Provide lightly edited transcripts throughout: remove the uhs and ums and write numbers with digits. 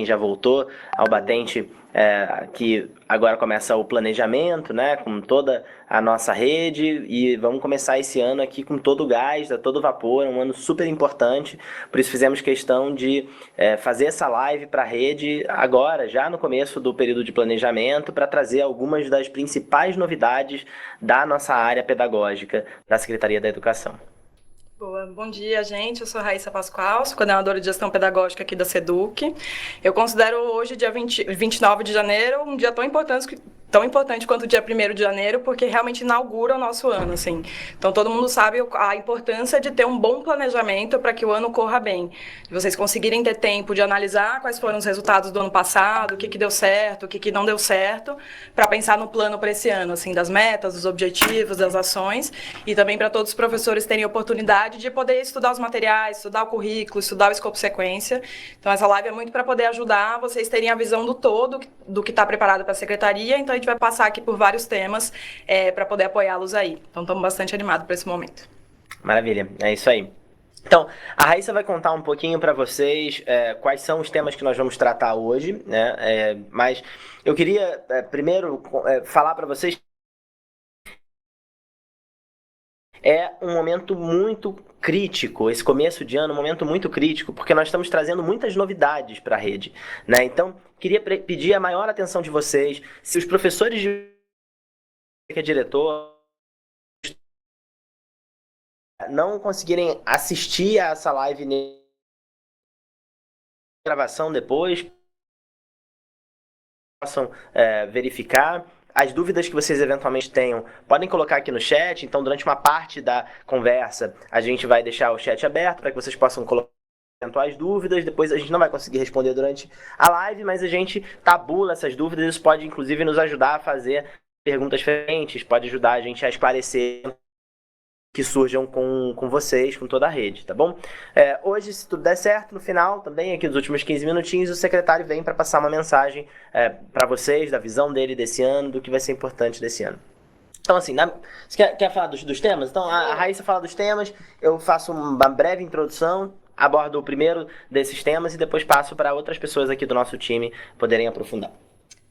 já voltou ao batente, que agora começa o planejamento, né, com toda a nossa rede, e vamos começar esse ano aqui com todo o gás, a todo vapor, um ano super importante, por isso fizemos questão de fazer essa live para a rede agora, já no começo do período de planejamento, para trazer algumas das principais novidades da nossa área pedagógica da Secretaria da Educação. Boa, bom dia, gente. Eu sou Raíssa Pascoal, sou coordenadora de gestão pedagógica aqui da SEDUC. Eu considero hoje, dia 29 de janeiro, um dia tão importante quanto o dia 1º de janeiro, porque realmente inaugura o nosso ano, assim. Então, todo mundo sabe a importância de ter um bom planejamento para que o ano corra bem. De vocês conseguirem ter tempo de analisar quais foram os resultados do ano passado, o que deu certo, o que não deu certo, para pensar no plano para esse ano, assim, das metas, dos objetivos, das ações, e também para todos os professores terem oportunidade de poder estudar os materiais, estudar o currículo, estudar o escopo sequência. Então, essa live é muito para poder ajudar vocês terem a visão do todo, do que está preparado para a secretaria. Então, a gente vai passar aqui por vários temas para poder apoiá-los aí. Então, estamos bastante animados para esse momento. Maravilha, é isso aí. Então, a Raíssa vai contar um pouquinho para vocês quais são os temas que nós vamos tratar hoje, né? Mas eu queria primeiro falar para vocês. É um momento muito crítico, esse começo de ano, um momento muito crítico, porque nós estamos trazendo muitas novidades para a rede, né? Então, queria pedir a maior atenção de vocês, se os professores que é diretor não conseguirem assistir a essa live gravação depois, possam verificar. As dúvidas que vocês eventualmente tenham, podem colocar aqui no chat. Então, durante uma parte da conversa, a gente vai deixar o chat aberto para que vocês possam colocar eventuais dúvidas. Depois a gente não vai conseguir responder durante a live, mas a gente tabula essas dúvidas. Isso pode, inclusive, nos ajudar a fazer perguntas diferentes, pode ajudar a gente a esclarecer que surjam com vocês, com toda a rede, tá bom? Hoje, se tudo der certo, no final, também aqui nos últimos 15 minutinhos, o secretário vem para passar uma mensagem para vocês, da visão dele desse ano, do que vai ser importante desse ano. Então, assim, você quer falar dos temas? Então, a Raíssa fala dos temas, eu faço uma breve introdução, abordo o primeiro desses temas e depois passo para outras pessoas aqui do nosso time poderem aprofundar.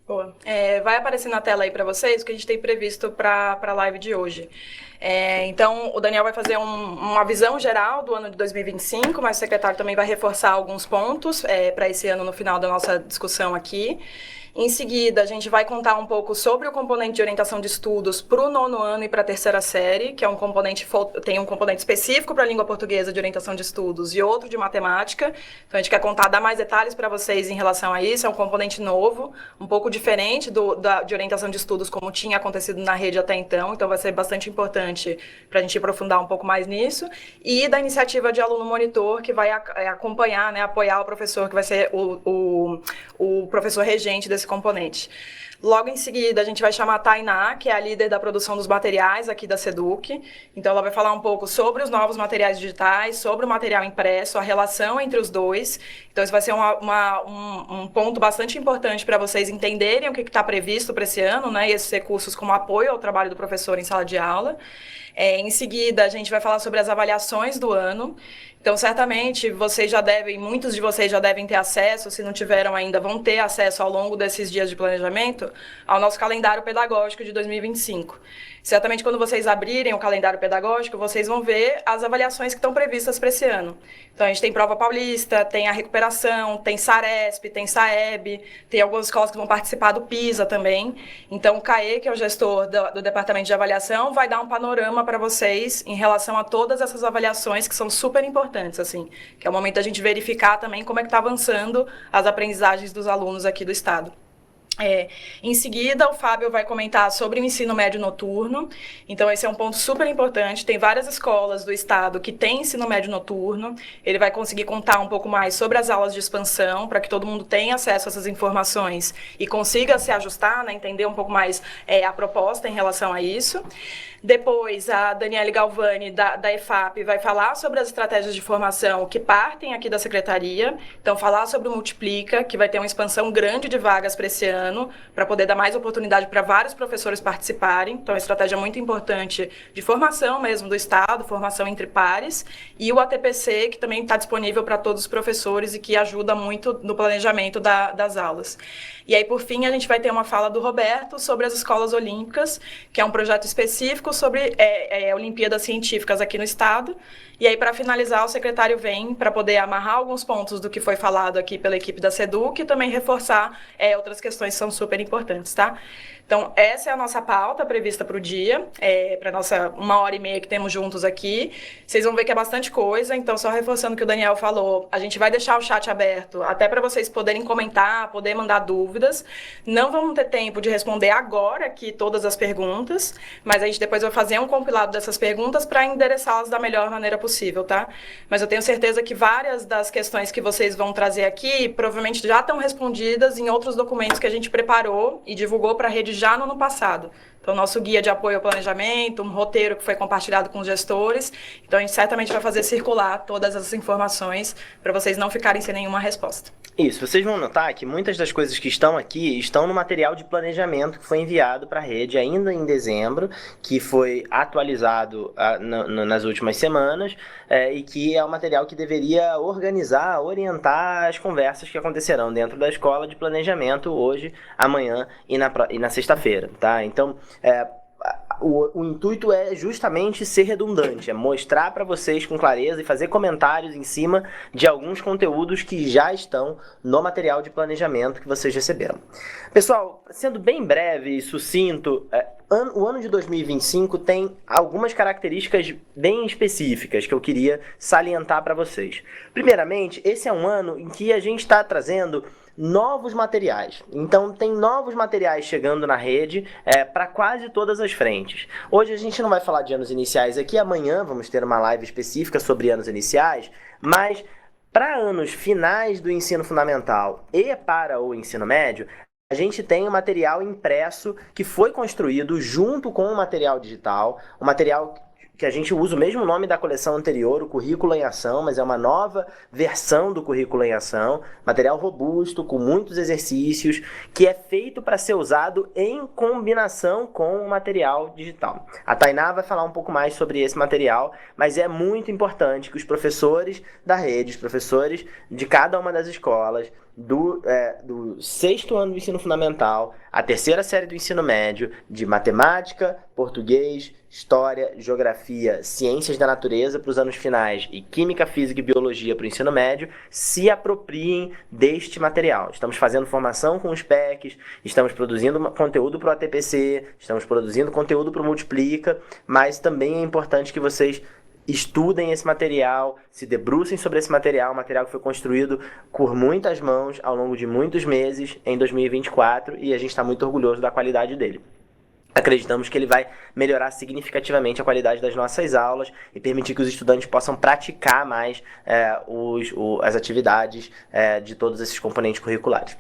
Boa. Vai aparecer na tela aí para vocês o que a gente tem previsto para a live de hoje. Então, o Daniel vai fazer uma visão geral do ano de 2025, mas o secretário também vai reforçar alguns pontos para esse ano no final da nossa discussão aqui. Em seguida, a gente vai contar um pouco sobre o componente de orientação de estudos para o 9º ano e para a 3ª série, que é tem um componente específico para a língua portuguesa de orientação de estudos e outro de matemática. Então, a gente quer dar mais detalhes para vocês em relação a isso. É um componente novo, um pouco diferente de orientação de estudos como tinha acontecido na rede até então. Então, vai ser bastante importante para a gente aprofundar um pouco mais nisso. E da iniciativa de aluno monitor, que vai acompanhar, né, apoiar o professor, que vai ser o professor regente desse componente. Logo em seguida, a gente vai chamar a Tainá, que é a líder da produção dos materiais aqui da SEDUC. Então, ela vai falar um pouco sobre os novos materiais digitais, sobre o material impresso, a relação entre os dois. Então, isso vai ser um ponto bastante importante para vocês entenderem o que está previsto para esse ano, né, e esses recursos como apoio ao trabalho do professor em sala de aula. Em seguida, a gente vai falar sobre as avaliações do ano. Então, certamente, muitos de vocês já devem ter acesso, se não tiveram ainda, vão ter acesso ao longo desses dias de planejamento ao nosso calendário pedagógico de 2025. Certamente, quando vocês abrirem o calendário pedagógico, vocês vão ver as avaliações que estão previstas para esse ano. Então, a gente tem Prova Paulista, tem a recuperação, tem Saresp, tem Saeb, tem algumas escolas que vão participar do PISA também. Então, o CAE, que é o gestor do Departamento de Avaliação, vai dar um panorama para vocês em relação a todas essas avaliações que são super importantes, assim, que é o momento da gente verificar também como é que está avançando as aprendizagens dos alunos aqui do estado. Em seguida, o Fábio vai comentar sobre o ensino médio noturno. Então, esse é um ponto super importante. Tem várias escolas do estado que têm ensino médio noturno. Ele vai conseguir contar um pouco mais sobre as aulas de expansão, para que todo mundo tenha acesso a essas informações e consiga se ajustar, né, entender um pouco mais a proposta em relação a isso. Depois, a Daniele Galvani, da EFAP, vai falar sobre as estratégias de formação que partem aqui da secretaria. Então, falar sobre o Multiplica, que vai ter uma expansão grande de vagas para esse ano, para poder dar mais oportunidade para vários professores participarem. Então, é uma estratégia muito importante de formação mesmo do Estado, formação entre pares. E o ATPC, que também está disponível para todos os professores e que ajuda muito no planejamento das aulas. E aí, por fim, a gente vai ter uma fala do Roberto sobre as escolas olímpicas, que é um projeto específico sobre Olimpíadas Científicas aqui no Estado. E aí, para finalizar, o secretário vem para poder amarrar alguns pontos do que foi falado aqui pela equipe da SEDUC e também reforçar outras questões que são super importantes, tá? Então, essa é a nossa pauta prevista para o dia, para a nossa 1h30 que temos juntos aqui. Vocês vão ver que é bastante coisa, então, só reforçando o que o Daniel falou, a gente vai deixar o chat aberto, até para vocês poderem comentar, poder mandar dúvidas. Não vamos ter tempo de responder agora aqui todas as perguntas, mas a gente depois vai fazer um compilado dessas perguntas para endereçá-las da melhor maneira possível, tá? Mas eu tenho certeza que várias das questões que vocês vão trazer aqui, provavelmente já estão respondidas em outros documentos que a gente preparou e divulgou para a rede já no ano passado. Então, nosso guia de apoio ao planejamento, um roteiro que foi compartilhado com os gestores. Então, a gente certamente vai fazer circular todas essas informações para vocês não ficarem sem nenhuma resposta. Isso, vocês vão notar que muitas das coisas que estão aqui estão no material de planejamento que foi enviado para a rede ainda em dezembro, que foi atualizado nas últimas semanas, e que é o material que deveria organizar, orientar as conversas que acontecerão dentro da escola de planejamento hoje, amanhã e na sexta-feira, tá? Então, o intuito é justamente ser redundante, é mostrar para vocês com clareza e fazer comentários em cima de alguns conteúdos que já estão no material de planejamento que vocês receberam. Pessoal, sendo bem breve e sucinto, o ano de 2025 tem algumas características bem específicas que eu queria salientar para vocês. Primeiramente, esse é um ano em que a gente está trazendo novos materiais. Então, tem novos materiais chegando na rede para quase todas as frentes. Hoje a gente não vai falar de anos iniciais aqui, amanhã vamos ter uma live específica sobre anos iniciais, mas para anos finais do ensino fundamental e para o ensino médio, a gente tem um material impresso que foi construído junto com o material digital, um material que a gente usa o mesmo nome da coleção anterior, o Currículo em Ação, mas é uma nova versão do Currículo em Ação, material robusto, com muitos exercícios, que é feito para ser usado em combinação com o material digital. A Tainá vai falar um pouco mais sobre esse material, mas é muito importante que os professores da rede, os professores de cada uma das escolas, do 6º ano do ensino fundamental, a 3ª série do ensino médio, de matemática, português, história, geografia, ciências da natureza para os anos finais e química, física e biologia para o ensino médio, se apropriem deste material. Estamos fazendo formação com os PECs, estamos produzindo conteúdo para o ATPC, estamos produzindo conteúdo para o Multiplica, mas também é importante que vocês estudem esse material, se debrucem sobre esse material, um material que foi construído por muitas mãos ao longo de muitos meses em 2024 e a gente está muito orgulhoso da qualidade dele. Acreditamos que ele vai melhorar significativamente a qualidade das nossas aulas e permitir que os estudantes possam praticar mais as atividades de todos esses componentes curriculares.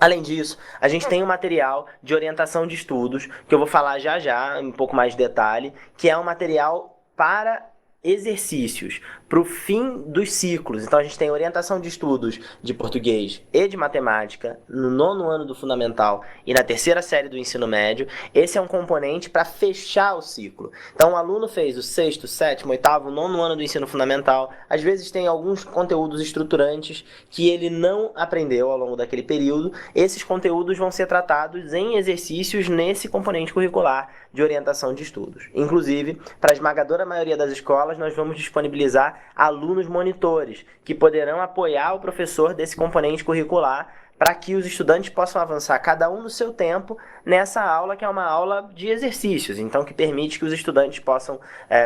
Além disso, a gente tem um material de orientação de estudos, que eu vou falar já já, em um pouco mais de detalhe, que é um material para exercícios para o fim dos ciclos. Então a gente tem orientação de estudos de português e de matemática no 9º ano do fundamental e na 3ª série do ensino médio. Esse é um componente para fechar o ciclo. Então o aluno fez o 6º, 7º, 8º, 9º ano do ensino fundamental. Às vezes tem alguns conteúdos estruturantes que ele não aprendeu ao longo daquele período. Esses conteúdos vão ser tratados em exercícios nesse componente curricular de orientação de estudos. Inclusive, para a esmagadora maioria das escolas, nós vamos disponibilizar alunos monitores, que poderão apoiar o professor desse componente curricular para que os estudantes possam avançar cada um no seu tempo nessa aula, que é uma aula de exercícios, então que permite que os estudantes possam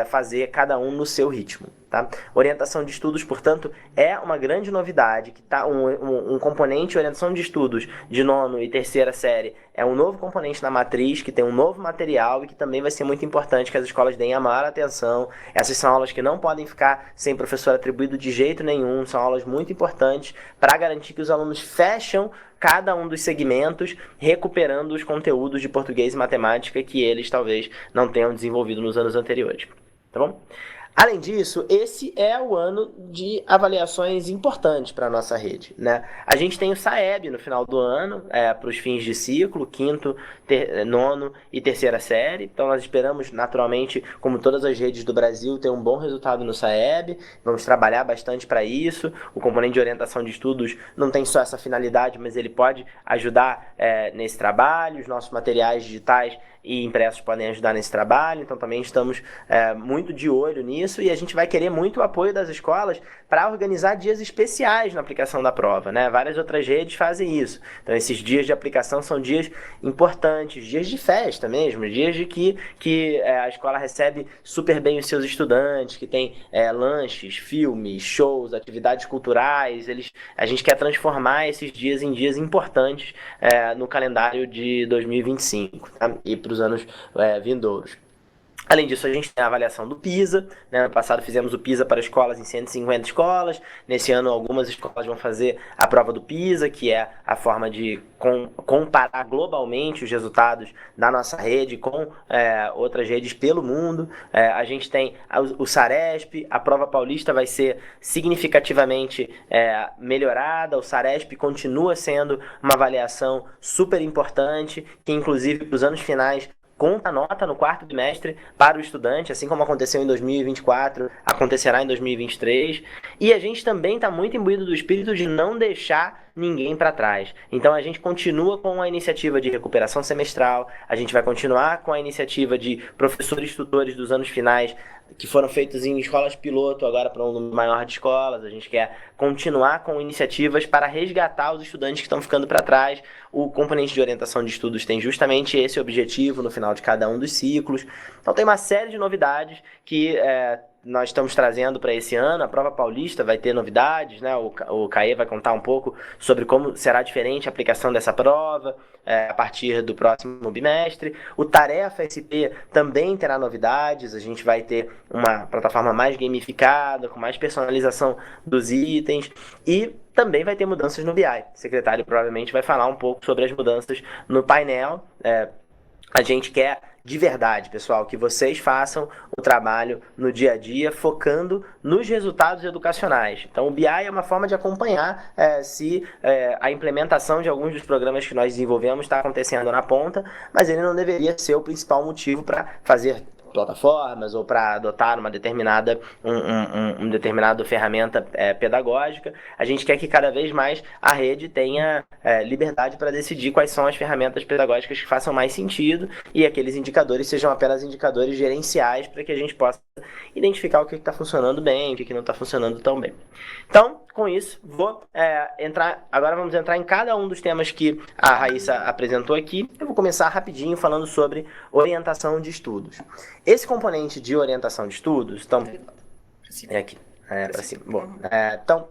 fazer cada um no seu ritmo. Tá? Orientação de estudos, portanto, é uma grande novidade, que tá um componente de orientação de estudos de nono e terceira série, é um novo componente na matriz, que tem um novo material e que também vai ser muito importante que as escolas deem a maior atenção. Essas são aulas que não podem ficar sem professor atribuído de jeito nenhum, são aulas muito importantes para garantir que os alunos fecham cada um dos segmentos, recuperando os conteúdos de português e matemática que eles talvez não tenham desenvolvido nos anos anteriores. Tá bom? Além disso, esse é o ano de avaliações importantes para a nossa rede, né? A gente tem o SAEB no final do ano, para os fins de ciclo, quinto, nono e terceira série. Então nós esperamos, naturalmente, como todas as redes do Brasil, ter um bom resultado no SAEB. Vamos trabalhar bastante para isso. O componente de orientação de estudos não tem só essa finalidade, mas ele pode ajudar nesse trabalho. Os nossos materiais digitais e impressos podem ajudar nesse trabalho, então também estamos muito de olho nisso, e a gente vai querer muito o apoio das escolas para organizar dias especiais na aplicação da prova, né? Várias outras redes fazem isso. Então esses dias de aplicação são dias importantes, dias de festa mesmo, dias de que a escola recebe super bem os seus estudantes, que tem lanches, filmes, shows, atividades culturais. A gente quer transformar esses dias em dias importantes no calendário de 2025, tá? E para os anos vindouros. Além disso, a gente tem a avaliação do PISA, né? No passado fizemos o PISA para escolas em 150 escolas. Nesse ano, algumas escolas vão fazer a prova do PISA, que é a forma de comparar globalmente os resultados da nossa rede com outras redes pelo mundo. A gente tem o SARESP, a prova paulista vai ser significativamente melhorada. O SARESP continua sendo uma avaliação super importante, que inclusive para os anos finais conta a nota no quarto bimestre para o estudante, assim como aconteceu em 2024, acontecerá em 2023. E a gente também está muito imbuído do espírito de não deixar ninguém para trás. Então a gente continua com a iniciativa de recuperação semestral, a gente vai continuar com a iniciativa de professores tutores dos anos finais, que foram feitos em escolas piloto, agora para um número maior de escolas. A gente quer continuar com iniciativas para resgatar os estudantes que estão ficando para trás. O componente de orientação de estudos tem justamente esse objetivo no final de cada um dos ciclos. Então tem uma série de novidades que nós estamos trazendo para esse ano. A prova paulista vai ter novidades, né? O Caê vai contar um pouco sobre como será diferente a aplicação dessa prova a partir do próximo bimestre. O Tarefa SP também terá novidades. A gente vai ter uma plataforma mais gamificada, com mais personalização dos itens, e também vai ter mudanças no BI. O secretário provavelmente vai falar um pouco sobre as mudanças no painel. A gente quer de verdade, pessoal, que vocês façam o trabalho no dia a dia, focando nos resultados educacionais. Então, o BI é uma forma de acompanhar se a implementação de alguns dos programas que nós desenvolvemos está acontecendo na ponta, mas ele não deveria ser o principal motivo para fazer plataformas ou para adotar uma determinada ferramenta pedagógica. A gente quer que cada vez mais a rede tenha liberdade para decidir quais são as ferramentas pedagógicas que façam mais sentido, e aqueles indicadores sejam apenas indicadores gerenciais para que a gente possa identificar o que está funcionando bem, o que não está funcionando tão bem. Então, com isso, agora vamos entrar em cada um dos temas que a Raíssa apresentou aqui. Eu vou começar rapidinho falando sobre orientação de estudos. Esse componente de orientação de estudos, então, aqui, para cima. Bom, então,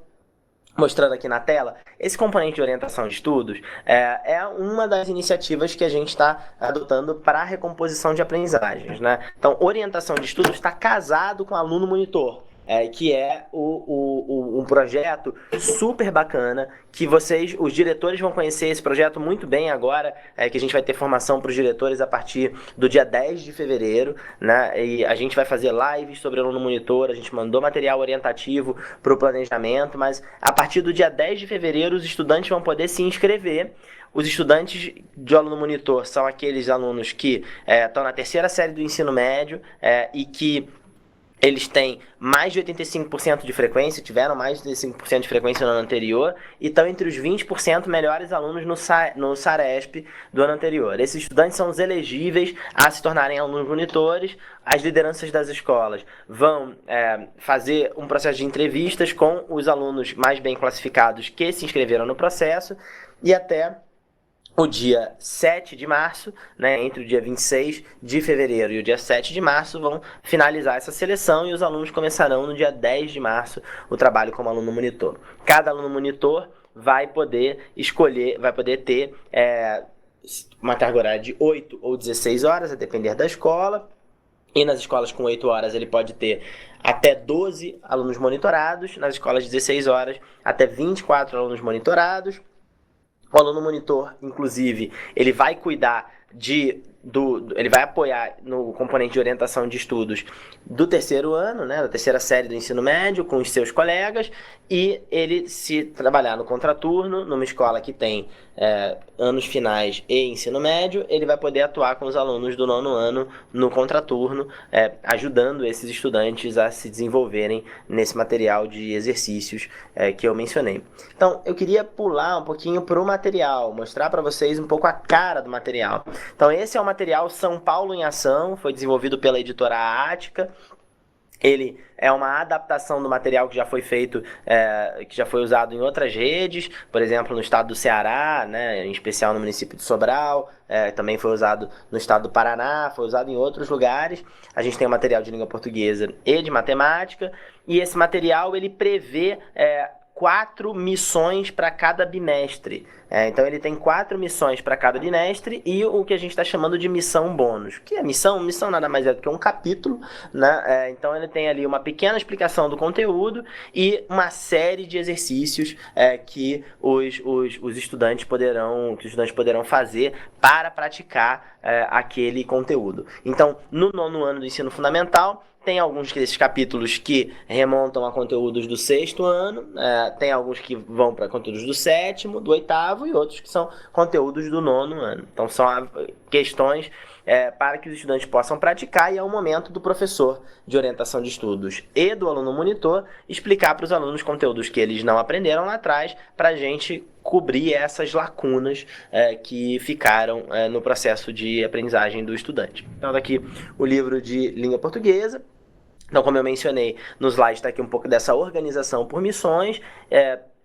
mostrando aqui na tela, esse componente de orientação de estudos é uma das iniciativas que a gente está adotando para a recomposição de aprendizagens, né? Então, orientação de estudos está casado com aluno monitor, que é um projeto super bacana, que os diretores vão conhecer esse projeto muito bem agora, que a gente vai ter formação para os diretores a partir do dia 10 de fevereiro, né? E a gente vai fazer lives sobre aluno monitor, a gente mandou material orientativo para o planejamento, mas a partir do dia 10 de fevereiro os estudantes vão poder se inscrever. Os estudantes de aluno monitor são aqueles alunos que estão na terceira série do ensino médio e que eles têm mais de 85% de frequência, tiveram mais de 85% de frequência no ano anterior, e estão entre os 20% melhores alunos no SARESP do ano anterior. Esses estudantes são os elegíveis a se tornarem alunos monitores. As lideranças das escolas vão fazer um processo de entrevistas com os alunos mais bem classificados que se inscreveram no processo, e até o dia 7 de março, né, entre o dia 26 de fevereiro e o dia 7 de março, vão finalizar essa seleção e os alunos começarão no dia 10 de março o trabalho como aluno monitor. Cada aluno monitor vai poder escolher, vai poder ter uma carga horária de 8 ou 16 horas, a depender da escola. E nas escolas com 8 horas ele pode ter até 12 alunos monitorados, nas escolas de 16 horas até 24 alunos monitorados. O aluno monitor, inclusive, ele vai cuidar ele vai apoiar no componente de orientação de estudos do terceiro ano, né, da terceira série do ensino médio, com os seus colegas, e ele, se trabalhar no contraturno, numa escola que tem anos finais e ensino médio, ele vai poder atuar com os alunos do nono ano no contraturno, ajudando esses estudantes a se desenvolverem nesse material de exercícios que eu mencionei. Então, eu queria pular um pouquinho para o material, mostrar para vocês um pouco a cara do material. Então, esse é o material São Paulo em Ação, foi desenvolvido pela editora Ática. Ele é uma adaptação do material que já foi feito, que já foi usado em outras redes, por exemplo, no estado do Ceará, né, em especial no município de Sobral, também foi usado no estado do Paraná, foi usado em outros lugares. A gente tem o material de língua portuguesa e de matemática, e esse material ele prevê 4 missões para cada bimestre. Então ele tem 4 missões para cada bimestre e o que a gente está chamando de missão bônus. O que é missão? Missão nada mais é do que um capítulo, né? Então ele tem ali uma pequena explicação do conteúdo e uma série de exercícios que os estudantes poderão fazer para praticar aquele conteúdo. Então, no nono ano do ensino fundamental, tem alguns desses capítulos que remontam a conteúdos do sexto ano, tem alguns que vão para conteúdos do sétimo, do oitavo e outros que são conteúdos do nono ano. Então são questões para que os estudantes possam praticar e é o momento do professor de orientação de estudos e do aluno monitor explicar para os alunos conteúdos que eles não aprenderam lá atrás para a gente cobrir essas lacunas que ficaram no processo de aprendizagem do estudante. Então, daqui o livro de língua portuguesa. Então, como eu mencionei, no slide está aqui um pouco dessa organização por missões,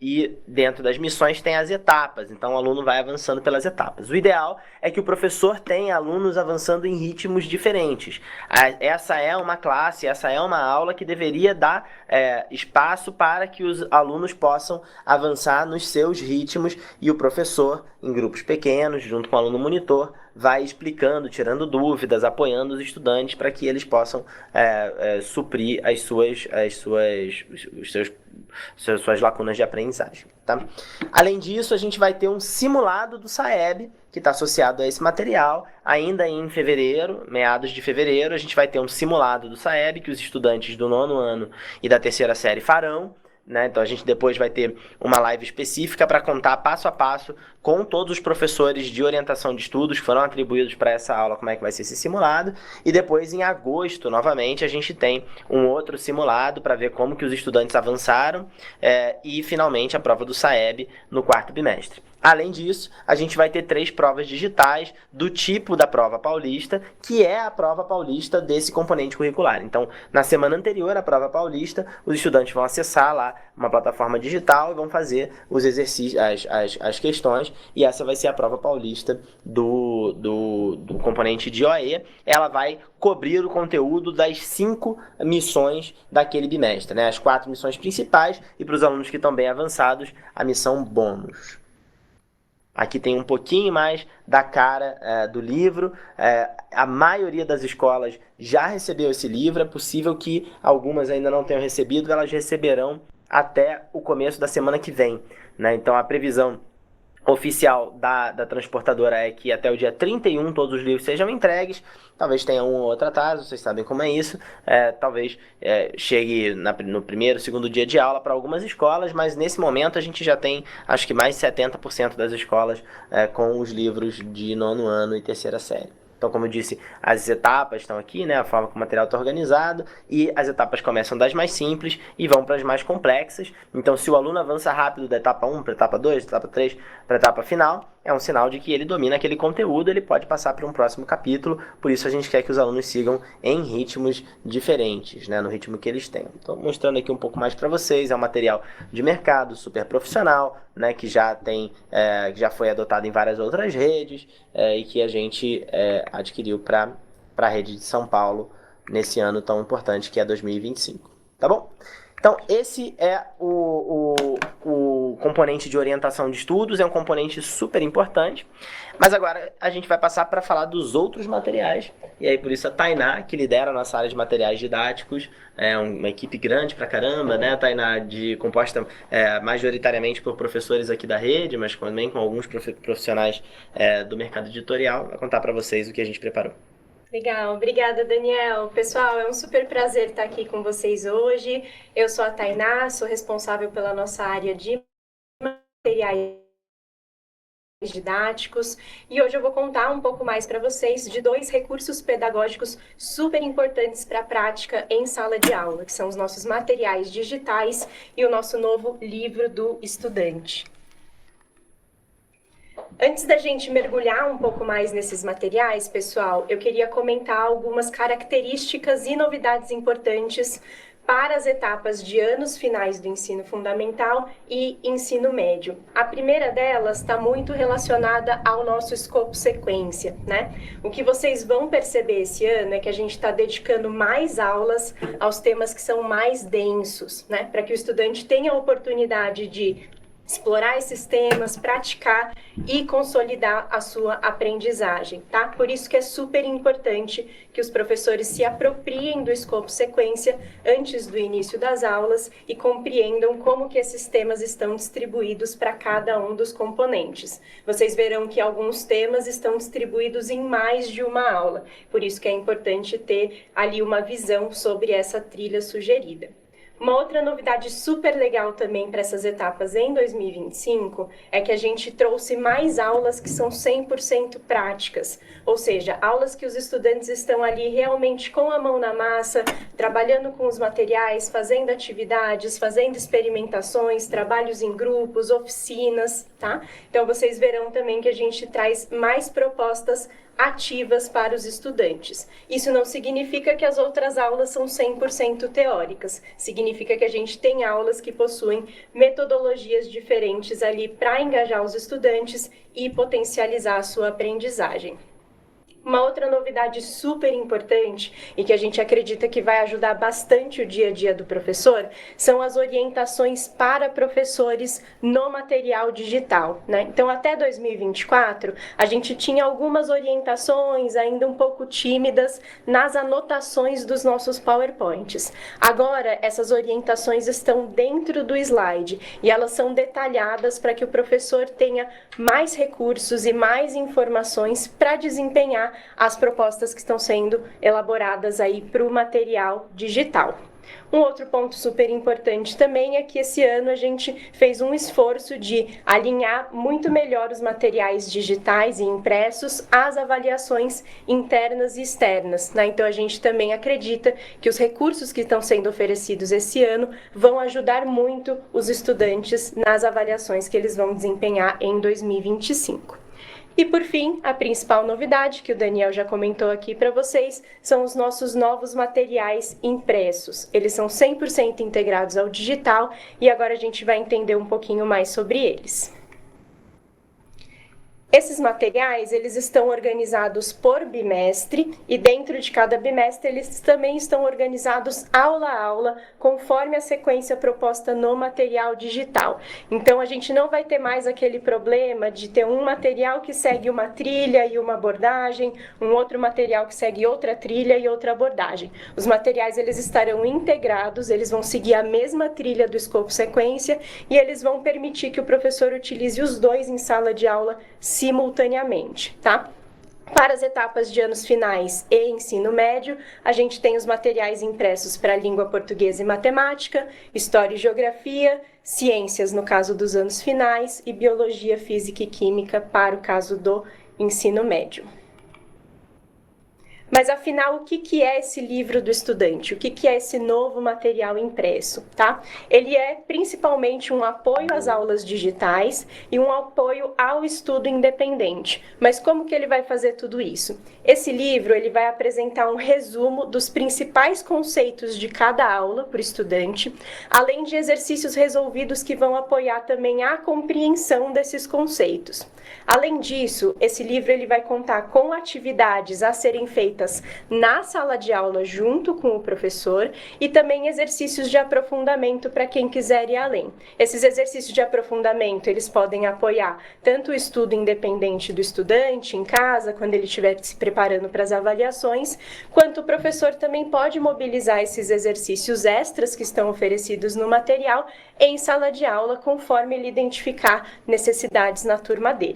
e dentro das missões tem as etapas, então o aluno vai avançando pelas etapas. O ideal é que o professor tenha alunos avançando em ritmos diferentes. Essa é uma classe, essa é uma aula que deveria dar espaço para que os alunos possam avançar nos seus ritmos e o professor, em grupos pequenos, junto com o aluno monitor, vai explicando, tirando dúvidas, apoiando os estudantes para que eles possam suprir suas lacunas de aprendizagem. Tá? Além disso, a gente vai ter um simulado do SAEB, que está associado a esse material. Ainda em fevereiro, meados de fevereiro, a gente vai ter um simulado do SAEB que os estudantes do nono ano e da terceira série farão. Né? Então a gente depois vai ter uma live específica para contar passo a passo com todos os professores de orientação de estudos que foram atribuídos para essa aula como é que vai ser esse simulado, e depois em agosto novamente a gente tem um outro simulado para ver como que os estudantes avançaram e finalmente a prova do SAEB no quarto bimestre. Além disso, a gente vai ter 3 provas digitais do tipo da prova paulista, que é a prova paulista desse componente curricular. Então, na semana anterior à prova paulista, os estudantes vão acessar lá uma plataforma digital e vão fazer os exercícios, as questões, e essa vai ser a prova paulista do componente de OE. Ela vai cobrir o conteúdo das 5 missões daquele bimestre, né? As 4 missões principais e, para os alunos que estão bem avançados, a missão bônus. Aqui tem um pouquinho mais da cara do livro. A maioria das escolas já recebeu esse livro. É possível que algumas ainda não tenham recebido. Elas receberão até o começo da semana que vem, né? Então, a previsão oficial da transportadora é que até o dia 31 todos os livros sejam entregues. Talvez tenha um ou outro atraso, vocês sabem como é isso. Talvez chegue no primeiro, segundo dia de aula para algumas escolas, mas nesse momento a gente já tem, acho que mais de 70% das escolas com os livros de nono ano e terceira série. Então, como eu disse, as etapas estão aqui, né? A forma como o material está organizado, e as etapas começam das mais simples e vão para as mais complexas. Então, se o aluno avança rápido da etapa 1 para a etapa 2, da etapa 3 para a etapa final, é um sinal de que ele domina aquele conteúdo, ele pode passar para um próximo capítulo, por isso a gente quer que os alunos sigam em ritmos diferentes, né, no ritmo que eles têm. Então, mostrando aqui um pouco mais para vocês, é um material de mercado, super profissional, né, que já que já foi adotado em várias outras redes, e que a gente adquiriu para a rede de São Paulo nesse ano tão importante que é 2025, tá bom? Então, esse é o componente de orientação de estudos, é um componente super importante, mas agora a gente vai passar para falar dos outros materiais, e aí por isso a Tainá, que lidera a nossa área de materiais didáticos, é uma equipe grande pra caramba, né, Tainá, composta majoritariamente por professores aqui da rede, mas também com alguns profissionais do mercado editorial, vai contar para vocês o que a gente preparou. Legal, obrigada, Daniel. Pessoal, é um super prazer estar aqui com vocês hoje. Eu sou a Tainá, sou responsável pela nossa área de materiais didáticos e hoje eu vou contar um pouco mais para vocês de 2 recursos pedagógicos super importantes para a prática em sala de aula, que são os nossos materiais digitais e o nosso novo livro do estudante. Antes da gente mergulhar um pouco mais nesses materiais, pessoal, eu queria comentar algumas características e novidades importantes para as etapas de anos finais do ensino fundamental e ensino médio. A primeira delas está muito relacionada ao nosso escopo sequência, né? O que vocês vão perceber esse ano é que a gente está dedicando mais aulas aos temas que são mais densos, né? Para que o estudante tenha a oportunidade de explorar esses temas, praticar e consolidar a sua aprendizagem, tá? Por isso que é super importante que os professores se apropriem do escopo sequência antes do início das aulas e compreendam como que esses temas estão distribuídos para cada um dos componentes. Vocês verão que alguns temas estão distribuídos em mais de uma aula, por isso que é importante ter ali uma visão sobre essa trilha sugerida. Uma outra novidade super legal também para essas etapas em 2025 é que a gente trouxe mais aulas que são 100% práticas, ou seja, aulas que os estudantes estão ali realmente com a mão na massa, trabalhando com os materiais, fazendo atividades, fazendo experimentações, trabalhos em grupos, oficinas, tá? Então vocês verão também que a gente traz mais propostas ativas para os estudantes. Isso não significa que as outras aulas são 100% teóricas, significa que a gente tem aulas que possuem metodologias diferentes ali para engajar os estudantes e potencializar a sua aprendizagem. Uma outra novidade super importante e que a gente acredita que vai ajudar bastante o dia a dia do professor são as orientações para professores no material digital, né? Então, até 2024, a gente tinha algumas orientações ainda um pouco tímidas nas anotações dos nossos PowerPoints. Agora, essas orientações estão dentro do slide e elas são detalhadas para que o professor tenha mais recursos e mais informações para desempenhar as propostas que estão sendo elaboradas aí para o material digital. Um outro ponto super importante também é que esse ano a gente fez um esforço de alinhar muito melhor os materiais digitais e impressos às avaliações internas e externas, né? Então a gente também acredita que os recursos que estão sendo oferecidos esse ano vão ajudar muito os estudantes nas avaliações que eles vão desempenhar em 2025. E por fim, a principal novidade, que o Daniel já comentou aqui para vocês, são os nossos novos materiais impressos. Eles são 100% integrados ao digital e agora a gente vai entender um pouquinho mais sobre eles. Esses materiais, eles estão organizados por bimestre e dentro de cada bimestre eles também estão organizados aula a aula, conforme a sequência proposta no material digital. Então, a gente não vai ter mais aquele problema de ter um material que segue uma trilha e uma abordagem, um outro material que segue outra trilha e outra abordagem. Os materiais, eles estarão integrados, eles vão seguir a mesma trilha do escopo sequência e eles vão permitir que o professor utilize os dois em sala de aula simultaneamente, tá? Para as etapas de anos finais e ensino médio, a gente tem os materiais impressos para língua portuguesa e matemática, história e geografia, ciências no caso dos anos finais e biologia, física e química para o caso do ensino médio. Mas, afinal, o que é esse livro do estudante? O que é esse novo material impresso, tá? Ele é principalmente um apoio às aulas digitais e um apoio ao estudo independente. Mas como que ele vai fazer tudo isso? Esse livro, ele vai apresentar um resumo dos principais conceitos de cada aula para o estudante, além de exercícios resolvidos que vão apoiar também a compreensão desses conceitos. Além disso, esse livro ele vai contar com atividades a serem feitas na sala de aula junto com o professor e também exercícios de aprofundamento para quem quiser ir além. Esses exercícios de aprofundamento, eles podem apoiar tanto o estudo independente do estudante em casa, quando ele estiver se preparando para as avaliações, quanto o professor também pode mobilizar esses exercícios extras que estão oferecidos no material em sala de aula, conforme ele identificar necessidades na turma dele.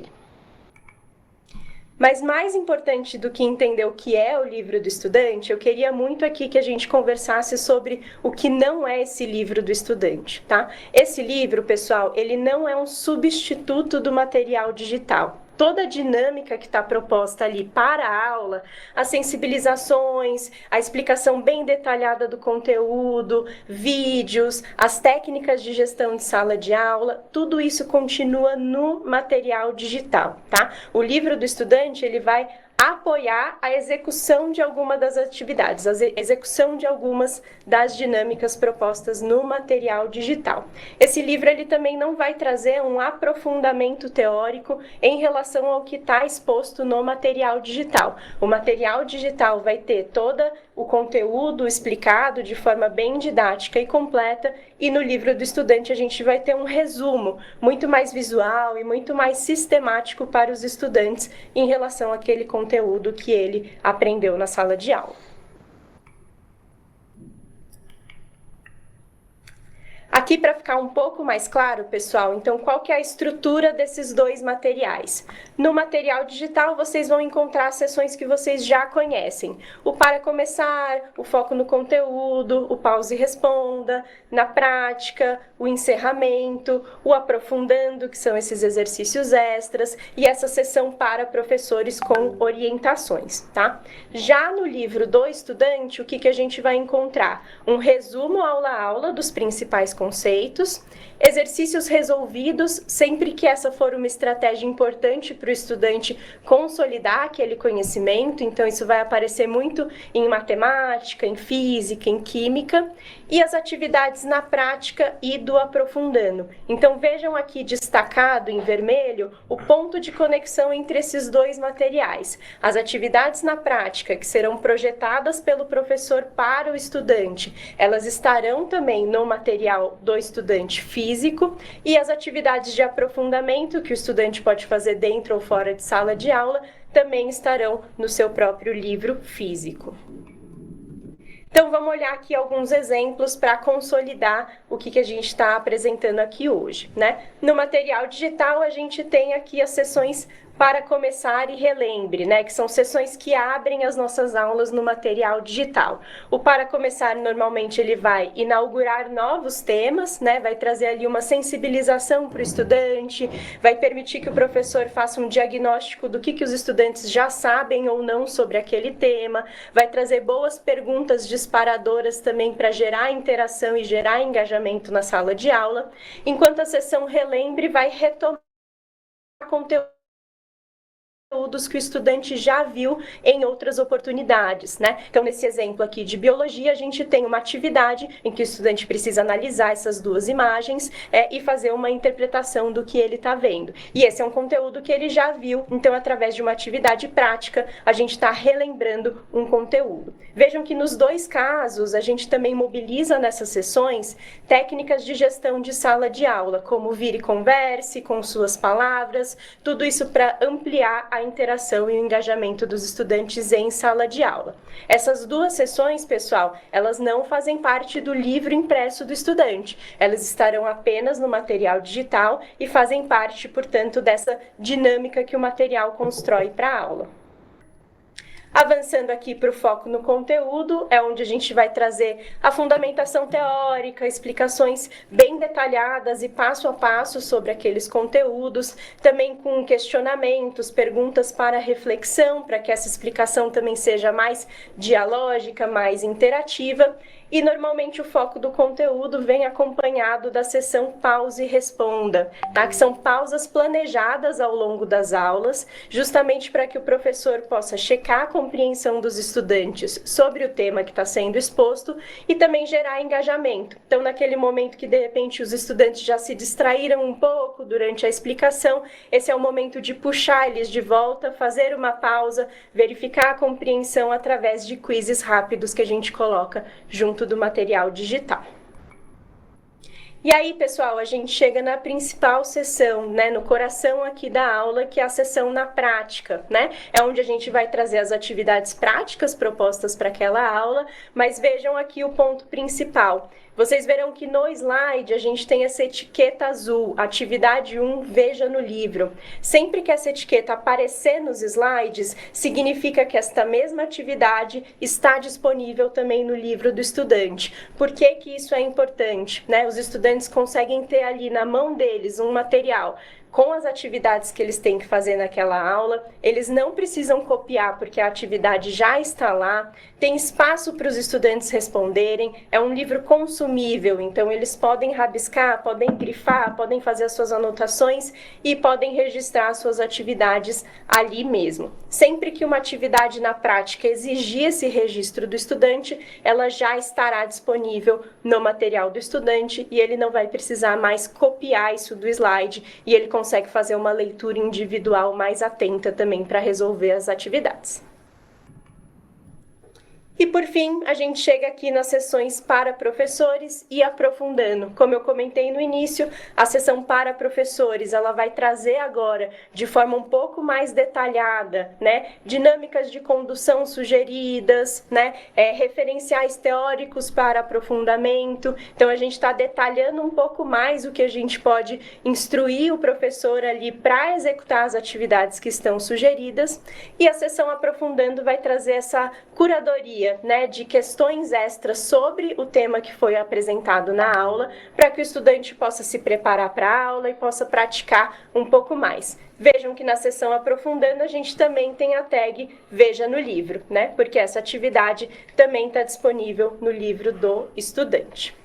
Mas mais importante do que entender o que é o livro do estudante, eu queria muito aqui que a gente conversasse sobre o que não é esse livro do estudante, tá? Esse livro, pessoal, ele não é um substituto do material digital. Toda a dinâmica que está proposta ali para a aula, as sensibilizações, a explicação bem detalhada do conteúdo, vídeos, as técnicas de gestão de sala de aula, tudo isso continua no material digital, tá? O livro do estudante, ele vai apoiar a execução de alguma das atividades, a execução de algumas das dinâmicas propostas no material digital. Esse livro ele também não vai trazer um aprofundamento teórico em relação ao que está exposto no material digital. O material digital vai ter todo o conteúdo explicado de forma bem didática e completa, e no livro do estudante a gente vai ter um resumo muito mais visual e muito mais sistemático para os estudantes em relação àquele conteúdo que ele aprendeu na sala de aula. Aqui, para ficar um pouco mais claro, pessoal, então qual que é a estrutura desses dois materiais? No material digital, vocês vão encontrar as seções que vocês já conhecem. O Para Começar, o Foco no Conteúdo, o Pause e Responda, na Prática, o Encerramento, o Aprofundando, que são esses exercícios extras, e essa seção para professores com orientações, tá? Já no livro do estudante, o que a gente vai encontrar? Um resumo aula a aula dos principais conceitos, exercícios resolvidos, sempre que essa for uma estratégia importante para o estudante consolidar aquele conhecimento, então isso vai aparecer muito em matemática, em física, em química, e as atividades na prática e do aprofundando. Então vejam aqui destacado em vermelho o ponto de conexão entre esses dois materiais. As atividades na prática, que serão projetadas pelo professor para o estudante, elas estarão também no material do estudante físico, e as atividades de aprofundamento que o estudante pode fazer dentro ou fora de sala de aula também estarão no seu próprio livro físico. Então vamos olhar aqui alguns exemplos para consolidar o que a gente está apresentando aqui hoje, né? No material digital a gente tem aqui as sessões Para Começar e Relembre, né? Que são sessões que abrem as nossas aulas no material digital. O Para Começar, normalmente, ele vai inaugurar novos temas, né? Vai trazer ali uma sensibilização para o estudante, vai permitir que o professor faça um diagnóstico do que os estudantes já sabem ou não sobre aquele tema, vai trazer boas perguntas disparadoras também para gerar interação e gerar engajamento na sala de aula, enquanto a sessão Relembre vai retomar conteúdos que o estudante já viu em outras oportunidades, né? Então, nesse exemplo aqui de biologia, a gente tem uma atividade em que o estudante precisa analisar essas duas imagens e fazer uma interpretação do que ele está vendo. E esse é um conteúdo que ele já viu, então, através de uma atividade prática, a gente está relembrando um conteúdo. Vejam que nos dois casos, a gente também mobiliza nessas sessões técnicas de gestão de sala de aula, como vire e converse com suas palavras, tudo isso para ampliar a interação e o engajamento dos estudantes em sala de aula. Essas duas sessões, pessoal, elas não fazem parte do livro impresso do estudante. Elas estarão apenas no material digital e fazem parte, portanto, dessa dinâmica que o material constrói para a aula. Avançando aqui para o foco no conteúdo, é onde a gente vai trazer a fundamentação teórica, explicações bem detalhadas e passo a passo sobre aqueles conteúdos, também com questionamentos, perguntas para reflexão, para que essa explicação também seja mais dialógica, mais interativa. E normalmente o foco do conteúdo vem acompanhado da sessão Pause e Responda, tá? Que são pausas planejadas ao longo das aulas, justamente para que o professor possa checar a compreensão dos estudantes sobre o tema que está sendo exposto e também gerar engajamento. Então, naquele momento que de repente os estudantes já se distraíram um pouco durante a explicação, esse é o momento de puxar eles de volta, fazer uma pausa, verificar a compreensão através de quizzes rápidos que a gente coloca junto do material digital. E aí, pessoal, a gente chega na principal sessão, né, no coração aqui da aula, que é a sessão na prática, né? É onde a gente vai trazer as atividades práticas propostas para aquela aula, mas vejam aqui o ponto principal. Vocês verão que no slide a gente tem essa etiqueta azul, atividade 1, veja no livro. Sempre que essa etiqueta aparecer nos slides, significa que esta mesma atividade está disponível também no livro do estudante. Por que que isso é importante, né? Os estudantes conseguem ter ali na mão deles um material com as atividades que eles têm que fazer naquela aula, eles não precisam copiar porque a atividade já está lá, tem espaço para os estudantes responderem, é um livro consumível, então eles podem rabiscar, podem grifar, podem fazer as suas anotações e podem registrar as suas atividades ali mesmo. Sempre que uma atividade na prática exigir esse registro do estudante, ela já estará disponível no material do estudante e ele não vai precisar mais copiar isso do slide e ele consegue fazer uma leitura individual mais atenta também para resolver as atividades. E por fim, a gente chega aqui nas sessões para professores e aprofundando. Como eu comentei no início, a sessão para professores, ela vai trazer agora, de forma um pouco mais detalhada, né, dinâmicas de condução sugeridas, né, referenciais teóricos para aprofundamento. Então, a gente está detalhando um pouco mais o que a gente pode instruir o professor ali para executar as atividades que estão sugeridas. E a sessão aprofundando vai trazer essa curadoria, né, de questões extras sobre o tema que foi apresentado na aula, para que o estudante possa se preparar para a aula e possa praticar um pouco mais. Vejam que na sessão aprofundando a gente também tem a tag Veja no livro, né, porque essa atividade também está disponível no livro do estudante.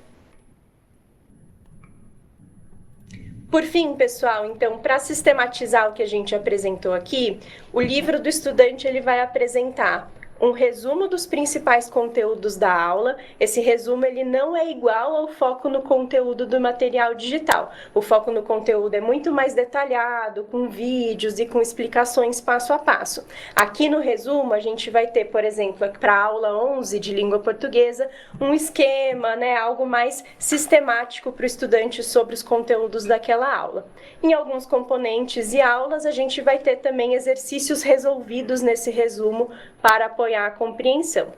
Por fim, pessoal, então, para sistematizar o que a gente apresentou aqui, o livro do estudante ele vai apresentar um resumo dos principais conteúdos da aula. Esse resumo ele não é igual ao foco no conteúdo do material digital. O foco no conteúdo é muito mais detalhado, com vídeos e com explicações passo a passo. Aqui no resumo a gente vai ter, por exemplo, para a aula 11 de língua portuguesa, um esquema, né, algo mais sistemático para o estudante sobre os conteúdos daquela aula. Em alguns componentes e aulas a gente vai ter também exercícios resolvidos nesse resumo para apoiar a compreensão.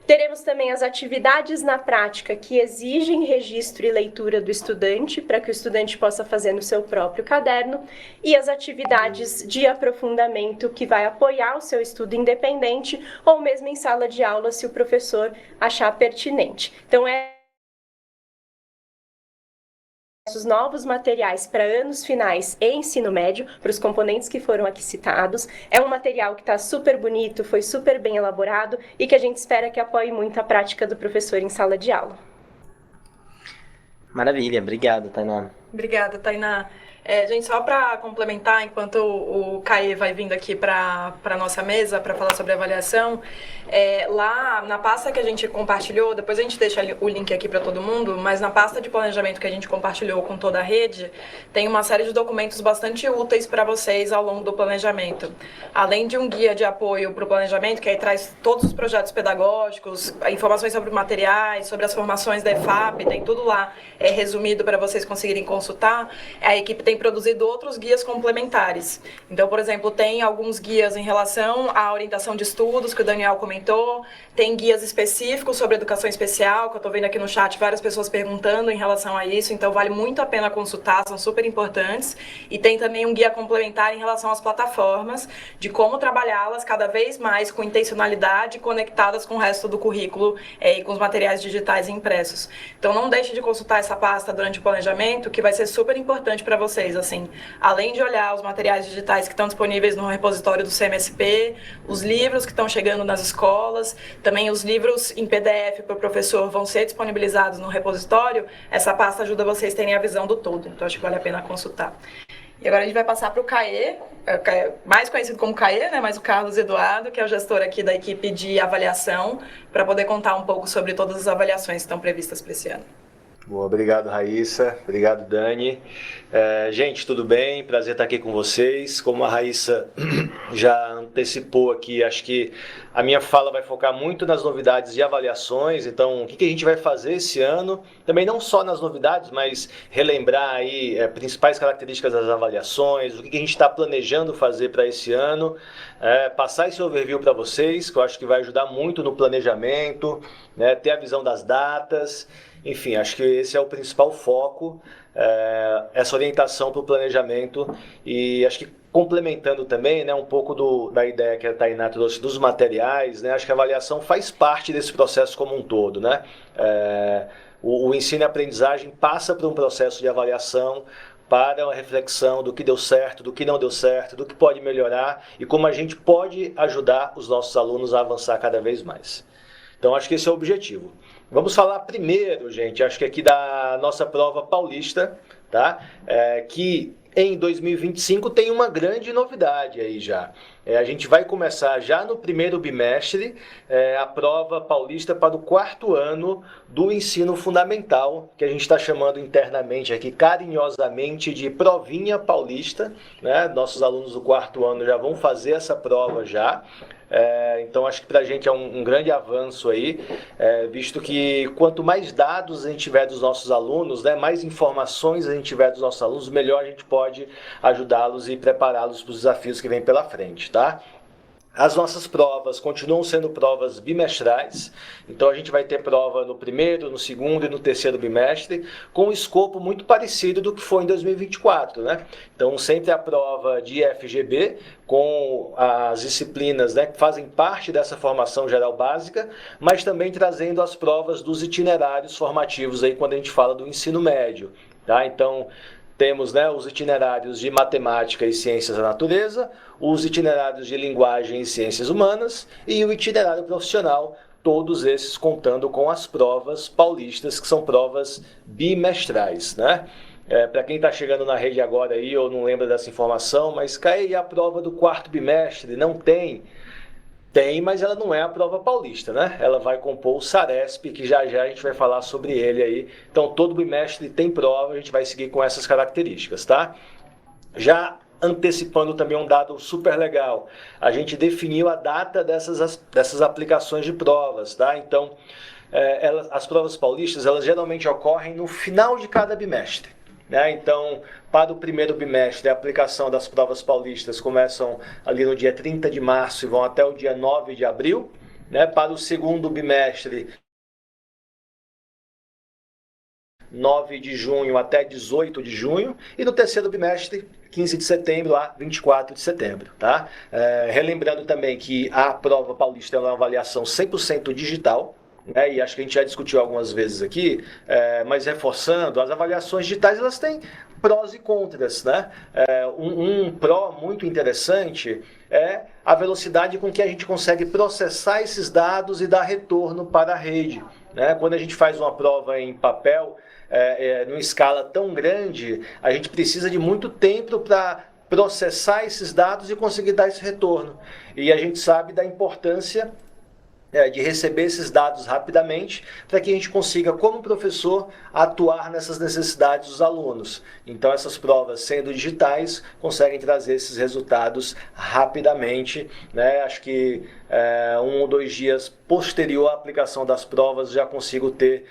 Teremos também as atividades na prática que exigem registro e leitura do estudante, para que o estudante possa fazer no seu próprio caderno, e as atividades de aprofundamento que vai apoiar o seu estudo independente, ou mesmo em sala de aula, se o professor achar pertinente. Então, os novos materiais para anos finais e ensino médio, para os componentes que foram aqui citados. É um material que está super bonito, foi super bem elaborado e que a gente espera que apoie muito a prática do professor em sala de aula. Maravilha, obrigado, Tainá. Obrigada, Tainá. Gente, só para complementar, enquanto o Caê vai vindo aqui para a nossa mesa para falar sobre avaliação, lá na pasta que a gente compartilhou, depois a gente deixa o link aqui para todo mundo, mas na pasta de planejamento que a gente compartilhou com toda a rede, tem uma série de documentos bastante úteis para vocês ao longo do planejamento. Além de um guia de apoio para o planejamento, que aí traz todos os projetos pedagógicos, informações sobre materiais, sobre as formações da EFAP, tem tudo lá resumido para vocês conseguirem consultar, a equipe tem produzido outros guias complementares. Então, por exemplo, tem alguns guias em relação à orientação de estudos, que o Daniel comentou, tem guias específicos sobre educação especial, que eu estou vendo aqui no chat várias pessoas perguntando em relação a isso, então vale muito a pena consultar, são super importantes. E tem também um guia complementar em relação às plataformas, de como trabalhá-las cada vez mais com intencionalidade, conectadas com o resto do currículo e com os materiais digitais impressos. Então não deixe de consultar essa pasta durante o planejamento, que vai ser super importante para vocês, assim, além de olhar os materiais digitais que estão disponíveis no repositório do CMSP, os livros que estão chegando nas escolas, também os livros em PDF para o professor vão ser disponibilizados no repositório, essa pasta ajuda vocês a terem a visão do todo, então acho que vale a pena consultar. E agora a gente vai passar para o Caê, mais conhecido como Caê, né, mas o Carlos Eduardo, que é o gestor aqui da equipe de avaliação, para poder contar um pouco sobre todas as avaliações que estão previstas para esse ano. Boa, obrigado Raíssa, obrigado Dani. Gente, tudo bem? Prazer estar aqui com vocês. Como a Raíssa já antecipou aqui, acho que a minha fala vai focar muito nas novidades de avaliações. Então, o que a gente vai fazer esse ano? Também não só nas novidades, mas relembrar aí principais características das avaliações, o que a gente está planejando fazer para esse ano, passar esse overview para vocês, que eu acho que vai ajudar muito no planejamento, né, ter a visão das datas. Enfim, acho que esse é o principal foco, essa orientação para o planejamento, e acho que complementando também, né, um pouco da ideia que a Tainá trouxe dos materiais, né, acho que a avaliação faz parte desse processo como um todo, né? O ensino e aprendizagem passa por um processo de avaliação, para uma reflexão do que deu certo, do que não deu certo, do que pode melhorar e como a gente pode ajudar os nossos alunos a avançar cada vez mais. Então, acho que esse é o objetivo. Vamos falar primeiro, gente, acho que aqui da nossa prova paulista, tá? Que em 2025 tem uma grande novidade aí já. A gente vai começar já no primeiro bimestre a prova paulista para o 4º ano do ensino fundamental, que a gente está chamando internamente aqui carinhosamente de provinha paulista, né? Nossos alunos do 4º ano já vão fazer essa prova já. Então acho que para a gente é um grande avanço aí, visto que quanto mais dados a gente tiver dos nossos alunos, né, mais informações a gente tiver dos nossos alunos, melhor a gente pode ajudá-los e prepará-los para os desafios que vêm pela frente, tá? As nossas provas continuam sendo provas bimestrais, então a gente vai ter prova no primeiro, no segundo e no terceiro bimestre, com um escopo muito parecido do que foi em 2024, né? Então sempre a prova de FGB, com as disciplinas, né, que fazem parte dessa formação geral básica, mas também trazendo as provas dos itinerários formativos aí quando a gente fala do ensino médio, tá? Então temos, né, os itinerários de matemática e ciências da natureza, os itinerários de linguagem e ciências humanas e o itinerário profissional, todos esses contando com as provas paulistas, que são provas bimestrais, né? Para quem está chegando na rede agora aí, ou não lembra dessa informação, mas cai a prova do 4º bimestre, não tem? Tem, mas ela não é a prova paulista, né? Ela vai compor o Saresp, que já já a gente vai falar sobre ele aí. Então, todo bimestre tem prova, a gente vai seguir com essas características, tá? Já antecipando também um dado super legal, a gente definiu a data dessas aplicações de provas, tá? Então, as provas paulistas, elas geralmente ocorrem no final de cada bimestre. Então, para o primeiro bimestre, a aplicação das provas paulistas começam ali no dia 30 de março e vão até o dia 9 de abril. Para o segundo bimestre, 9 de junho até 18 de junho. E no terceiro bimestre, 15 de setembro a 24 de setembro. Tá? Relembrando também que a prova paulista é uma avaliação 100% digital. E acho que a gente já discutiu algumas vezes aqui, mas reforçando, as avaliações digitais elas têm prós e contras, né? Um pró muito interessante é a velocidade com que a gente consegue processar esses dados e dar retorno para a rede, né? Quando a gente faz uma prova em papel, numa escala tão grande, a gente precisa de muito tempo para processar esses dados e conseguir dar esse retorno. E a gente sabe da importância de receber esses dados rapidamente, para que a gente consiga, como professor, atuar nessas necessidades dos alunos. Então, essas provas, sendo digitais, conseguem trazer esses resultados rapidamente, né? Acho que 1 ou 2 dias posterior à aplicação das provas, já consigo ter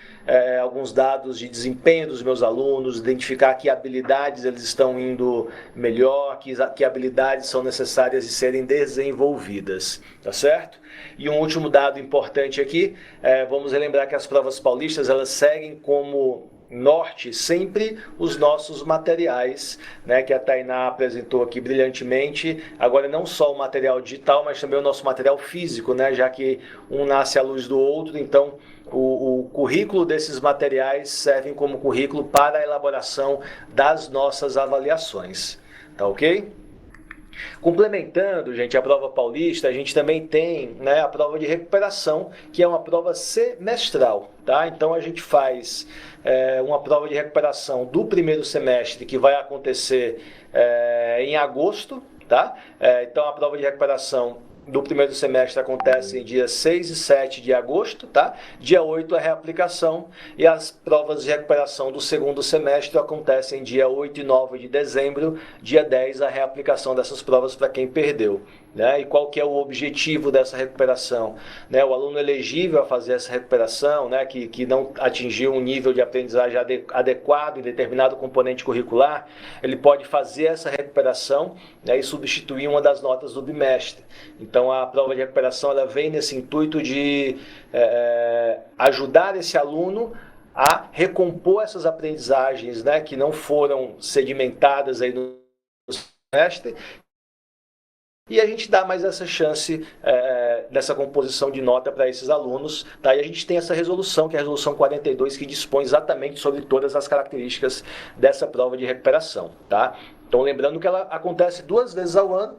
alguns dados de desempenho dos meus alunos, identificar que habilidades eles estão indo melhor, que habilidades são necessárias de serem desenvolvidas, tá certo? E um último dado importante aqui, vamos relembrar que as provas paulistas, elas seguem como norte sempre os nossos materiais, né, que a Tainá apresentou aqui brilhantemente. Agora não só o material digital, mas também o nosso material físico, né, já que um nasce à luz do outro, então o currículo desses materiais servem como currículo para a elaboração das nossas avaliações, tá ok? Complementando, gente, a prova paulista, a gente também tem, né, a prova de recuperação, que é uma prova semestral, tá? Então a gente faz uma prova de recuperação do primeiro semestre, que vai acontecer em agosto, tá? Então a prova de recuperação do primeiro semestre acontece em dias 6 e 7 de agosto, tá? Dia 8 é a reaplicação, e as provas de recuperação do segundo semestre acontecem dia 8 e 9 de dezembro, dia 10 a reaplicação dessas provas para quem perdeu, né? E qual que é o objetivo dessa recuperação, né? O aluno elegível a fazer essa recuperação, né, que não atingiu um nível de aprendizagem adequado em determinado componente curricular, ele pode fazer essa recuperação, né, e substituir uma das notas do bimestre. Então a prova de recuperação ela vem nesse intuito de ajudar esse aluno a recompor essas aprendizagens, né, que não foram sedimentadas aí no semestre, e a gente dá mais essa chance dessa composição de nota para esses alunos, tá? E a gente tem essa resolução, que é a resolução 42, que dispõe exatamente sobre todas as características dessa prova de recuperação, tá? Então lembrando que ela acontece 2 vezes ao ano.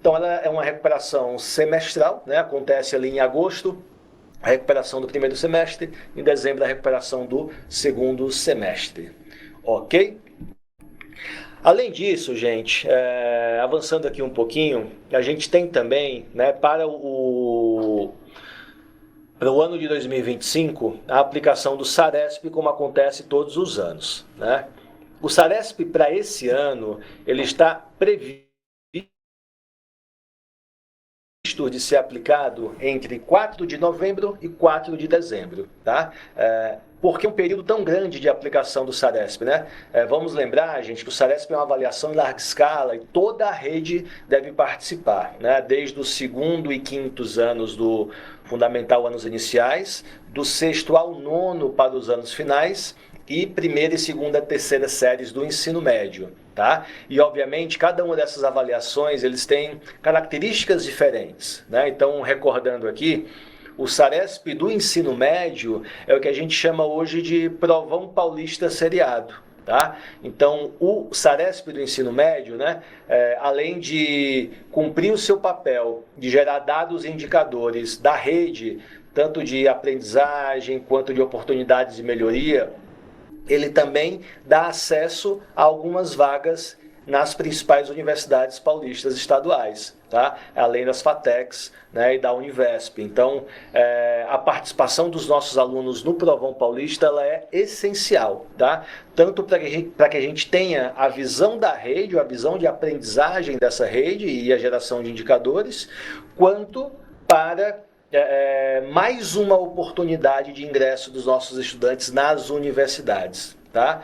Então ela é uma recuperação semestral, né? Acontece ali em agosto, a recuperação do primeiro semestre, em dezembro a recuperação do segundo semestre, ok? Além disso, gente, avançando aqui um pouquinho, a gente tem também, né, para o ano de 2025, a aplicação do SARESP, como acontece todos os anos, né? O SARESP para esse ano, ele está previsto de ser aplicado entre 4 de novembro e 4 de dezembro, tá? Por que um período tão grande de aplicação do SARESP, né? Vamos lembrar, gente, que o SARESP é uma avaliação em larga escala e toda a rede deve participar, né? Desde os 2º e 5º anos do fundamental, anos iniciais, do 6º ao 9º para os anos finais, e 1ª e 2ª e 3ª séries do ensino médio, tá? E obviamente cada uma dessas avaliações eles têm características diferentes, né? Então, recordando aqui, o SARESP do ensino médio é o que a gente chama hoje de provão paulista seriado, tá? Então, o SARESP do ensino médio, né, além de cumprir o seu papel de gerar dados e indicadores da rede, tanto de aprendizagem quanto de oportunidades de melhoria, ele também dá acesso a algumas vagas nas principais universidades paulistas estaduais, tá? Além das FATECs, né, e da Univesp. Então, a participação dos nossos alunos no Provão Paulista ela é essencial, tá? Tanto para que a gente tenha a visão da rede, a visão de aprendizagem dessa rede e a geração de indicadores, quanto para mais uma oportunidade de ingresso dos nossos estudantes nas universidades, tá?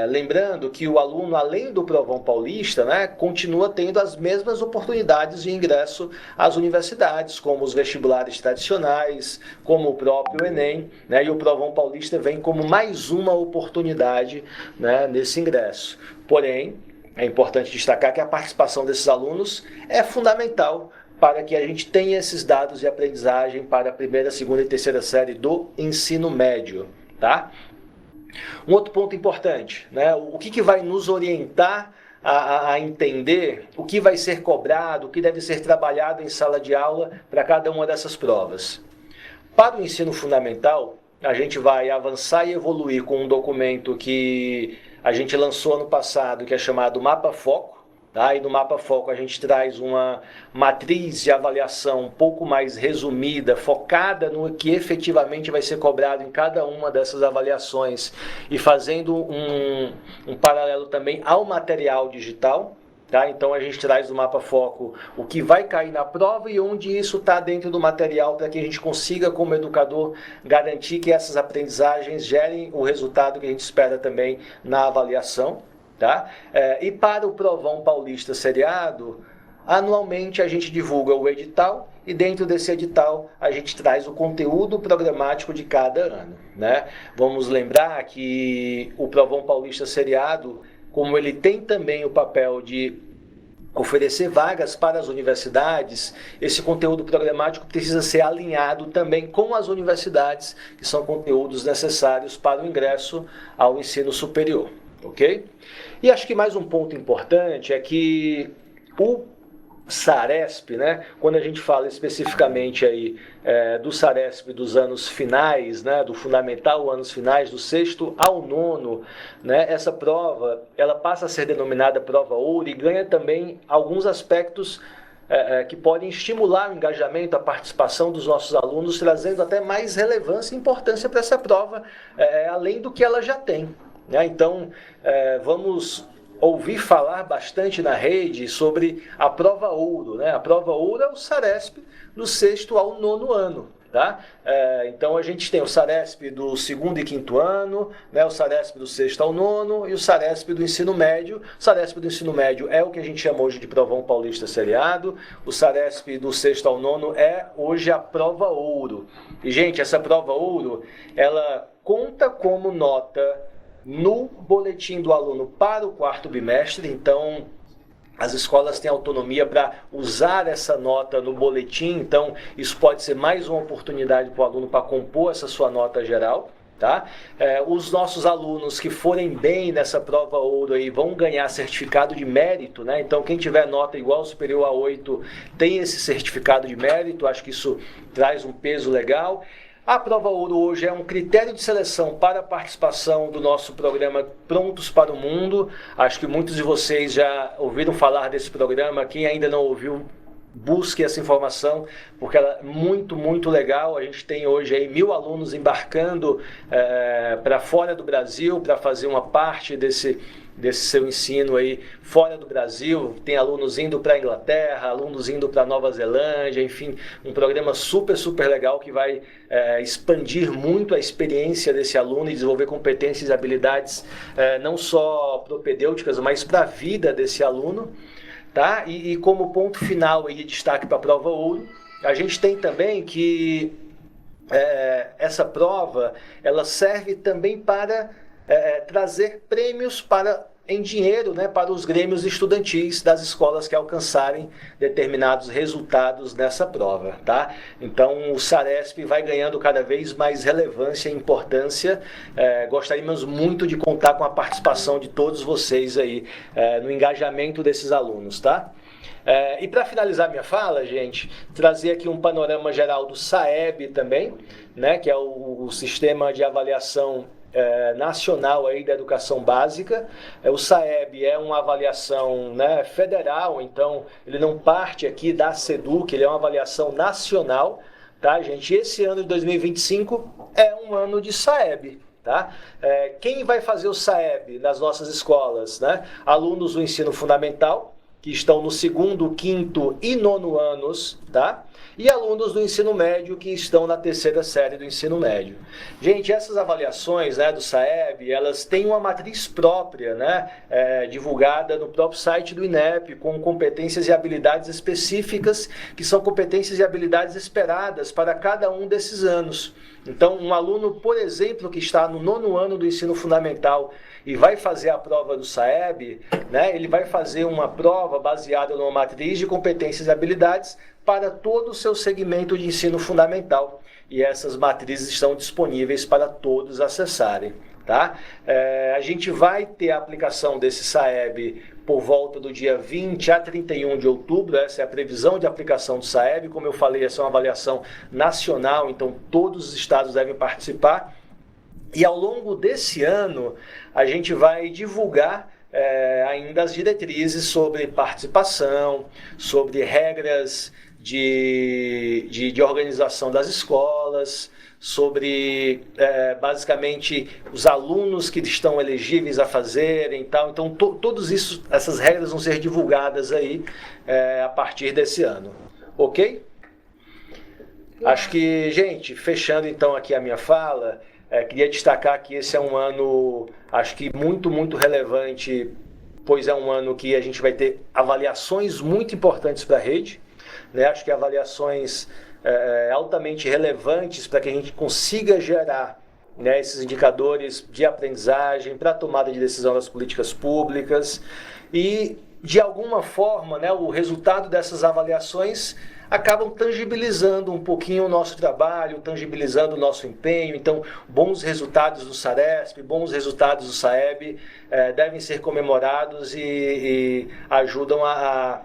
Lembrando que o aluno, além do Provão Paulista, né, continua tendo as mesmas oportunidades de ingresso às universidades, como os vestibulares tradicionais, como o próprio Enem, né, e o Provão Paulista vem como mais uma oportunidade, né, nesse ingresso. Porém, é importante destacar que a participação desses alunos é fundamental para que a gente tenha esses dados de aprendizagem para a 1ª, 2ª e 3ª série do ensino médio, tá? Um outro ponto importante, né? O que vai nos orientar a entender o que vai ser cobrado, o que deve ser trabalhado em sala de aula para cada uma dessas provas. Para o ensino fundamental, a gente vai avançar e evoluir com um documento que a gente lançou ano passado, que é chamado Mapa Foco. Tá? E no Mapa Foco a gente traz uma matriz de avaliação um pouco mais resumida, focada no que efetivamente vai ser cobrado em cada uma dessas avaliações e fazendo um paralelo também ao material digital, Tá? Então a gente traz do mapa foco o que vai cair na prova e onde isso está dentro do material para que a gente consiga, como educador, garantir que essas aprendizagens gerem o resultado que a gente espera também na avaliação. Tá? E para o Provão Paulista Seriado, anualmente a gente divulga o edital e dentro desse edital a gente traz o conteúdo programático de cada ano. Né? Vamos lembrar que o Provão Paulista Seriado, como ele tem também o papel de oferecer vagas para as universidades, esse conteúdo programático precisa ser alinhado também com as universidades, que são conteúdos necessários para o ingresso ao ensino superior. Ok? E acho que mais um ponto importante é que o Saresp, né, quando a gente fala especificamente aí, do Saresp dos anos finais, né, do fundamental anos finais, do 6º ao 9º, né, essa prova ela passa a ser denominada prova ouro e ganha também alguns aspectos que podem estimular o engajamento, a participação dos nossos alunos, trazendo até mais relevância e importância para essa prova, além do que ela já tem. Né? Então, vamos ouvir falar bastante na rede sobre a prova ouro. Né? A prova ouro é o Saresp do 6º ao 9º ano. Tá? Então a gente tem o Saresp do 2º e 5º ano, né? O Saresp do 6º ao 9º e o Saresp do ensino médio. O Saresp do ensino médio é o que a gente chama hoje de Provão Paulista Seriado. O Saresp do 6º ao 9º é hoje a prova ouro. E, gente, essa prova ouro, ela conta como nota no boletim do aluno para o 4º bimestre. Então as escolas têm autonomia para usar essa nota no boletim, então isso pode ser mais uma oportunidade para o aluno para compor essa sua nota geral. Tá? Os nossos alunos que forem bem nessa prova ouro aí vão ganhar certificado de mérito, né? Então quem tiver nota igual ou superior a 8 tem esse certificado de mérito, acho que isso traz um peso legal. A prova ouro hoje é um critério de seleção para a participação do nosso programa Prontos para o Mundo. Acho que muitos de vocês já ouviram falar desse programa. Quem ainda não ouviu, busque essa informação, porque ela é muito, muito legal. A gente tem hoje aí 1.000 alunos embarcando para fora do Brasil para fazer uma parte desse seu ensino aí fora do Brasil. Tem alunos indo para a Inglaterra, alunos indo para Nova Zelândia, enfim, um programa super, super legal que vai expandir muito a experiência desse aluno e desenvolver competências e habilidades não só propedêuticas, mas para a vida desse aluno. Tá? E como ponto final e de destaque para a prova ouro, a gente tem também que essa prova ela serve também para trazer prêmios em dinheiro, né, para os grêmios estudantis das escolas que alcançarem determinados resultados nessa prova. Tá? Então o Saresp vai ganhando cada vez mais relevância e importância. Gostaríamos muito de contar com a participação de todos vocês aí no engajamento desses alunos. Tá? E para finalizar minha fala, gente, trazer aqui um panorama geral do SAEB também, né, que é o Sistema de Avaliação Nacional aí da Educação Básica. O SAEB é uma avaliação, né, federal, então ele não parte aqui da SEDUC, ele é uma avaliação nacional, tá, gente? Esse ano de 2025 é um ano de SAEB. Tá? Quem vai fazer o SAEB nas nossas escolas? Né? Alunos do ensino fundamental, que estão no 2º, 5º e 9º anos, tá? E alunos do ensino médio que estão na 3ª série do ensino médio. Gente, essas avaliações, né, do SAEB, elas têm uma matriz própria, né, divulgada no próprio site do INEP, com competências e habilidades específicas, que são competências e habilidades esperadas para cada um desses anos. Então, um aluno, por exemplo, que está no 9º ano do ensino fundamental e vai fazer a prova do SAEB, né, ele vai fazer uma prova baseada numa matriz de competências e habilidades para todo o seu segmento de ensino fundamental. E essas matrizes estão disponíveis para todos acessarem. Tá? A gente vai ter a aplicação desse SAEB por volta do dia 20 a 31 de outubro, essa é a previsão de aplicação do SAEB. Como eu falei, essa é uma avaliação nacional, então todos os estados devem participar. E ao longo desse ano, a gente vai divulgar ainda as diretrizes sobre participação, sobre regras de organização das escolas, sobre basicamente os alunos que estão elegíveis a fazerem e tal. Então, todas essas regras vão ser divulgadas aí a partir desse ano. Ok? Acho que, gente, fechando então aqui a minha fala, queria destacar que esse é um ano, acho que muito, muito relevante, pois é um ano que a gente vai ter avaliações muito importantes para a rede, né? Acho que avaliações altamente relevantes para que a gente consiga gerar, né, esses indicadores de aprendizagem para a tomada de decisão das políticas públicas e, de alguma forma, né, o resultado dessas avaliações acabam tangibilizando um pouquinho o nosso trabalho, tangibilizando o nosso empenho. Então, bons resultados do Saresp, bons resultados do Saeb devem ser comemorados e ajudam a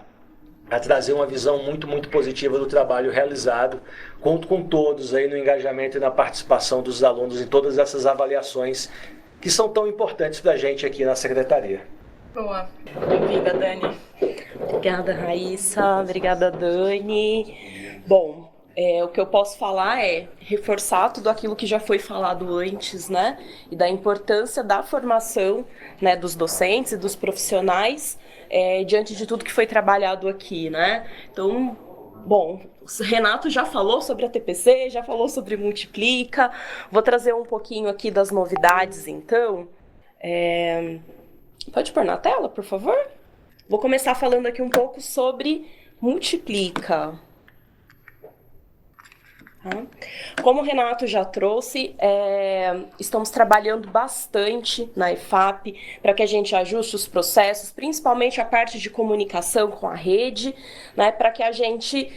trazer uma visão muito, muito positiva do trabalho realizado. Conto com todos aí no engajamento e na participação dos alunos em todas essas avaliações que são tão importantes para a gente aqui na Secretaria. Boa. Bem-vinda, Dani. Obrigada, Raíssa. Obrigada, Dani. Bom, o que eu posso falar é reforçar tudo aquilo que já foi falado antes, né? E da importância da formação, né, dos docentes e dos profissionais diante de tudo que foi trabalhado aqui, né? Então, bom, o Renato já falou sobre a TPC, já falou sobre Multiplica. Vou trazer um pouquinho aqui das novidades, então. Pode pôr na tela, por favor? Vou começar falando aqui um pouco sobre Multiplica. Como o Renato já trouxe, estamos trabalhando bastante na EFAP para que a gente ajuste os processos, principalmente a parte de comunicação com a rede, né, para que a gente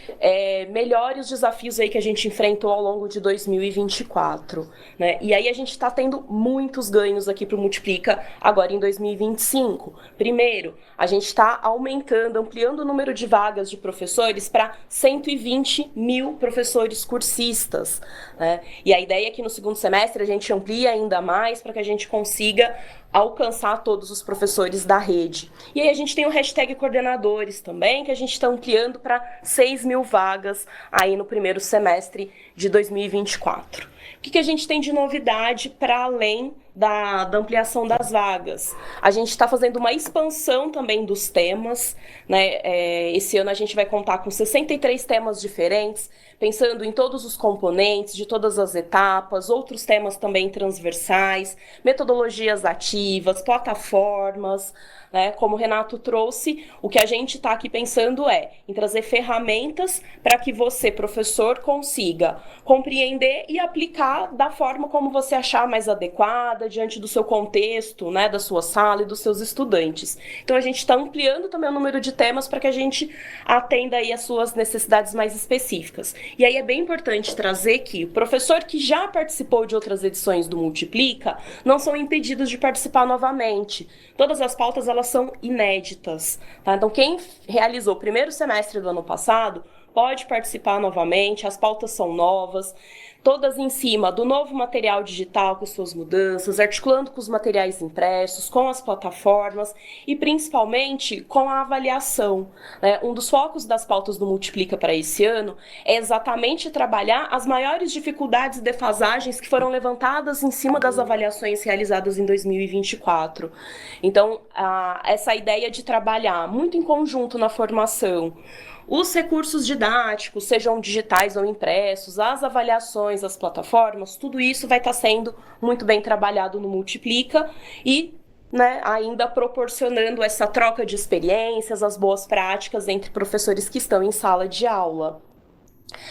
melhore os desafios aí que a gente enfrentou ao longo de 2024. Né? E aí a gente está tendo muitos ganhos aqui para o Multiplica agora em 2025. Primeiro, a gente está aumentando, ampliando o número de vagas de professores para 120 mil professores cursintistas. Né? E a ideia é que no segundo semestre a gente amplie ainda mais para que a gente consiga alcançar todos os professores da rede. E aí a gente tem o hashtag coordenadores também, que a gente está ampliando para 6 mil vagas aí no primeiro semestre de 2024. O que a gente tem de novidade para além da ampliação das vagas? A gente está fazendo uma expansão também dos temas, né? Esse ano a gente vai contar com 63 temas diferentes, pensando em todos os componentes, de todas as etapas, outros temas também transversais, metodologias ativas, plataformas, né? Como o Renato trouxe, o que a gente está aqui pensando em trazer ferramentas para que você, professor, consiga compreender e aplicar da forma como você achar mais adequada, diante do seu contexto, né, da sua sala e dos seus estudantes. Então a gente está ampliando também o número de temas para que a gente atenda aí as suas necessidades mais específicas. E aí é bem importante trazer que o professor que já participou de outras edições do Multiplica não são impedidos de participar novamente. Todas as pautas elas são inéditas. Tá? Então quem realizou o primeiro semestre do ano passado pode participar novamente, as pautas são novas, todas em cima do novo material digital com suas mudanças, articulando com os materiais impressos, com as plataformas e principalmente com a avaliação. Né? Um dos focos das pautas do Multiplica para esse ano é exatamente trabalhar as maiores dificuldades e defasagens que foram levantadas em cima das avaliações realizadas em 2024. Então, essa ideia de trabalhar muito em conjunto na formação, os recursos didáticos, sejam digitais ou impressos, as avaliações, as plataformas, tudo isso vai estar sendo muito bem trabalhado no Multiplica e, né, ainda proporcionando essa troca de experiências, as boas práticas entre professores que estão em sala de aula.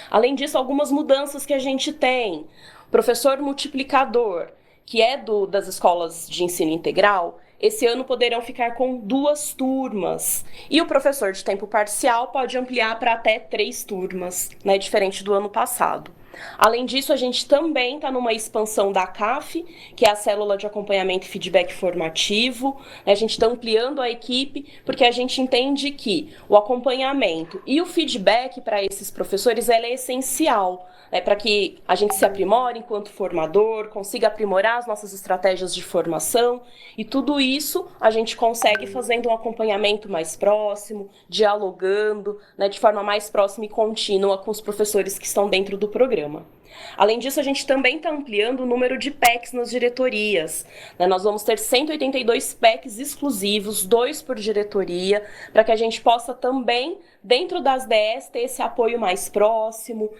Além disso, algumas mudanças que a gente tem. Professor multiplicador, que é das escolas de ensino integral, esse ano poderão ficar com 2 turmas. E o professor de tempo parcial pode ampliar para até 3 turmas, né, diferente do ano passado. Além disso, a gente também está numa expansão da CAF, que é a Célula de Acompanhamento e Feedback Formativo. A gente está ampliando a equipe, porque a gente entende que o acompanhamento e o feedback para esses professores é essencial, para que a gente se aprimore enquanto formador, consiga aprimorar as nossas estratégias de formação, e tudo isso a gente consegue fazendo um acompanhamento mais próximo, dialogando, de forma mais próxima e contínua com os professores que estão dentro do programa. Além disso, a gente também está ampliando o número de PECs nas diretorias. Nós vamos ter 182 PECs exclusivos, 2 por diretoria, para que a gente possa também, dentro das DS, ter esse apoio mais próximo,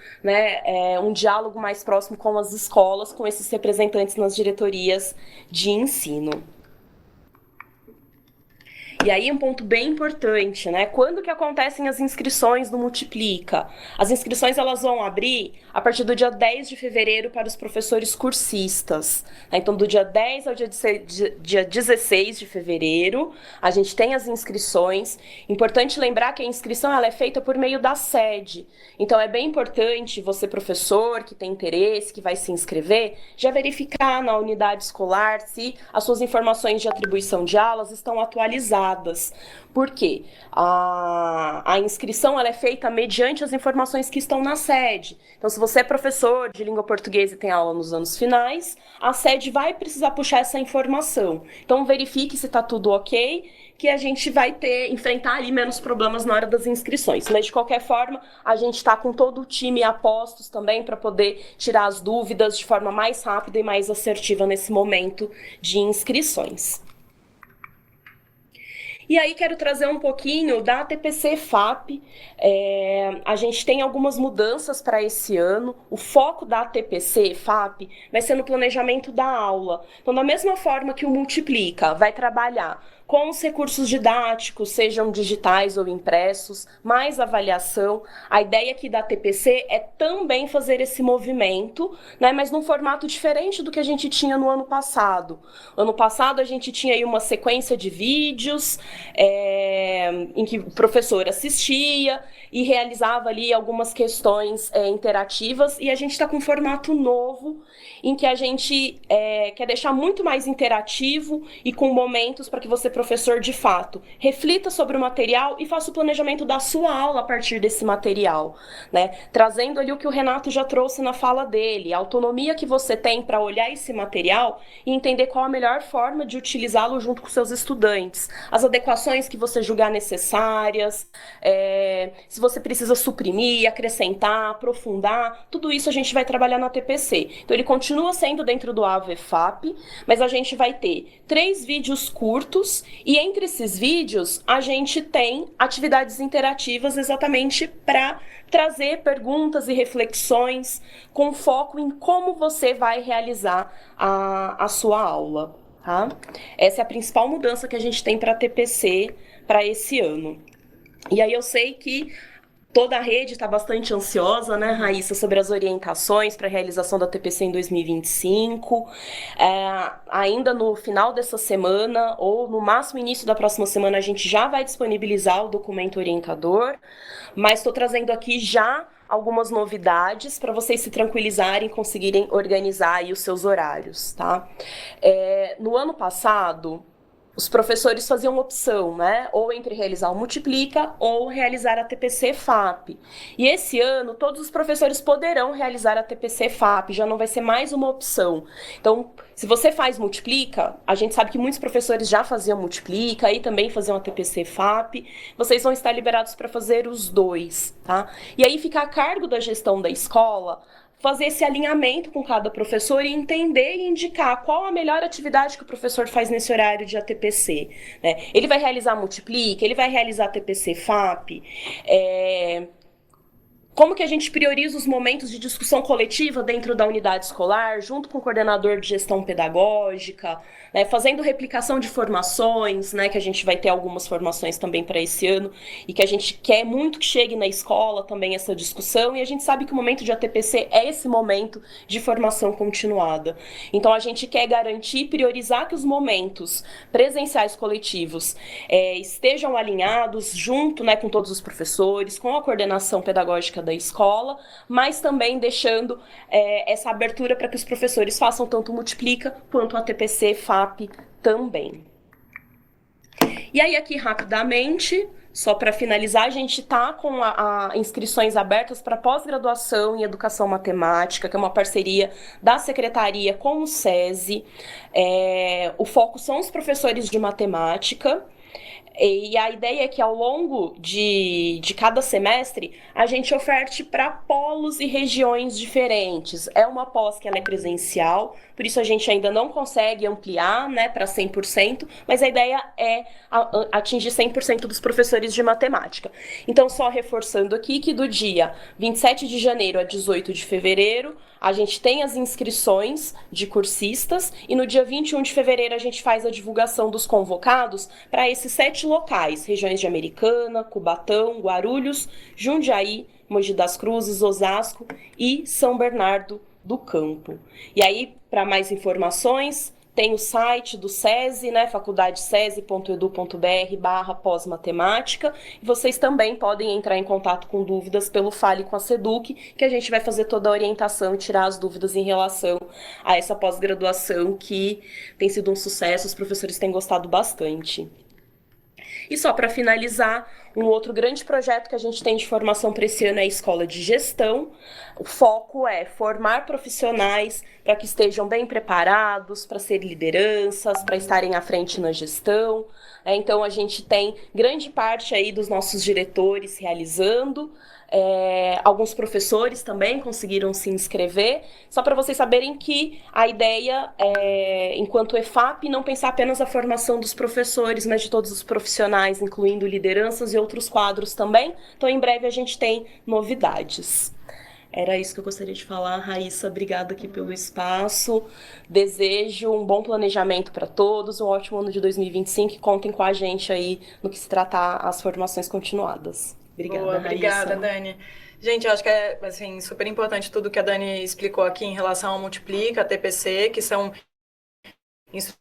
um diálogo mais próximo com as escolas, com esses representantes nas diretorias de ensino. E aí um ponto bem importante, Quando que acontecem as inscrições no Multiplica? As inscrições elas vão abrir a partir do dia 10 de fevereiro para os professores cursistas. Então, do dia 10 ao dia 16 de fevereiro, a gente tem as inscrições. Importante lembrar que a inscrição ela é feita por meio da sede. Então, é bem importante você, professor, que tem interesse, que vai se inscrever, já verificar na unidade escolar se as suas informações de atribuição de aulas estão atualizadas. Por quê? A inscrição ela é feita mediante as informações que estão na sede. Então, se você é professor de língua portuguesa e tem aula nos anos finais, a sede vai precisar puxar essa informação. Então, verifique se está tudo ok, que a gente vai enfrentar ali menos problemas na hora das inscrições. Mas, de qualquer forma, a gente está com todo o time a postos também para poder tirar as dúvidas de forma mais rápida e mais assertiva nesse momento de inscrições. E aí quero trazer um pouquinho da TPC FAP. A gente tem algumas mudanças para esse ano. O foco da TPC FAP vai ser no planejamento da aula. Então, da mesma forma que o Multiplica vai trabalhar com os recursos didáticos, sejam digitais ou impressos, mais avaliação. A ideia aqui da TPC é também fazer esse movimento, mas num formato diferente do que a gente tinha no ano passado. Ano passado a gente tinha aí uma sequência de vídeos em que o professor assistia e realizava ali algumas questões interativas, e a gente está com um formato novo em que a gente quer deixar muito mais interativo e com momentos para que você, professor, de fato, reflita sobre o material e faça o planejamento da sua aula a partir desse material, trazendo ali o que o Renato já trouxe na fala dele, a autonomia que você tem para olhar esse material e entender qual a melhor forma de utilizá-lo junto com seus estudantes, as adequações que você julgar necessárias, se você precisa suprimir, acrescentar, aprofundar, tudo isso a gente vai trabalhar na TPC. Então, ele continua sendo dentro do AVFAP, mas a gente vai ter 3 vídeos curtos, e entre esses vídeos a gente tem atividades interativas exatamente para trazer perguntas e reflexões com foco em como você vai realizar a sua aula. Tá? Essa é a principal mudança que a gente tem para a TPC para esse ano. E aí eu sei que toda a rede está bastante ansiosa, Raíssa, sobre as orientações para a realização da TPC em 2025. Ainda no final dessa semana, ou no máximo início da próxima semana, a gente já vai disponibilizar o documento orientador, mas estou trazendo aqui já algumas novidades para vocês se tranquilizarem e conseguirem organizar aí os seus horários, tá? No ano passado, os professores faziam opção, ou entre realizar o Multiplica ou realizar a TPC FAP. E esse ano, todos os professores poderão realizar a TPC FAP, já não vai ser mais uma opção. Então, se você faz Multiplica, a gente sabe que muitos professores já faziam Multiplica e também faziam a TPC FAP, vocês vão estar liberados para fazer os dois, tá? E aí fica a cargo da gestão da escola fazer esse alinhamento com cada professor e entender e indicar qual a melhor atividade que o professor faz nesse horário de ATPC. Ele vai realizar Multiplica, ele vai realizar TPC FAP, como que a gente prioriza os momentos de discussão coletiva dentro da unidade escolar, junto com o coordenador de gestão pedagógica, fazendo replicação de formações, que a gente vai ter algumas formações também para esse ano, e que a gente quer muito que chegue na escola também essa discussão, e a gente sabe que o momento de ATPC é esse momento de formação continuada. Então, a gente quer garantir e priorizar que os momentos presenciais coletivos estejam alinhados junto com todos os professores, com a coordenação pedagógica da escola, mas também deixando essa abertura para que os professores façam tanto o Multiplica quanto o ATPC FAP também. E aí aqui rapidamente, só para finalizar, a gente está com inscrições abertas para pós-graduação em Educação Matemática, que é uma parceria da Secretaria com o SESI. O foco são os professores de matemática. E a ideia é que ao longo de cada semestre a gente oferte para polos e regiões diferentes. É uma pós que ela é presencial, por isso a gente ainda não consegue ampliar, né, para 100%, mas a ideia é atingir 100% dos professores de matemática. Então, só reforçando aqui que do dia 27 de janeiro a 18 de fevereiro, a gente tem as inscrições de cursistas e no dia 21 de fevereiro a gente faz a divulgação dos convocados para esses 7 locais, regiões de Americana, Cubatão, Guarulhos, Jundiaí, Mogi das Cruzes, Osasco e São Bernardo do Campo. E aí, para mais informações, tem o site do SESI, né, faculdadesesi.edu.br/pós-matemática. E vocês também podem entrar em contato com dúvidas pelo Fale com a Seduc, que a gente vai fazer toda a orientação e tirar as dúvidas em relação a essa pós-graduação que tem sido um sucesso, os professores têm gostado bastante. E só para finalizar, um outro grande projeto que a gente tem de formação para esse ano é a Escola de Gestão. O foco é formar profissionais para que estejam bem preparados, para serem lideranças, para estarem à frente na gestão. Então, a gente tem grande parte aí dos nossos diretores realizando. Alguns professores também conseguiram se inscrever, só para vocês saberem que a ideia é, enquanto EFAP, não pensar apenas a formação dos professores, mas de todos os profissionais, incluindo lideranças e outros quadros também. Então, em breve a gente tem novidades. Era isso que eu gostaria de falar. Raíssa, obrigada aqui pelo espaço. Desejo um bom planejamento para todos, um ótimo ano de 2025 e contem com a gente aí no que se tratar as formações continuadas. Obrigada, Boa, obrigada, Raíssa. Dani. Gente, eu acho que é assim, super importante tudo que a Dani explicou aqui em relação ao Multiplica, TPC, que são instrumentos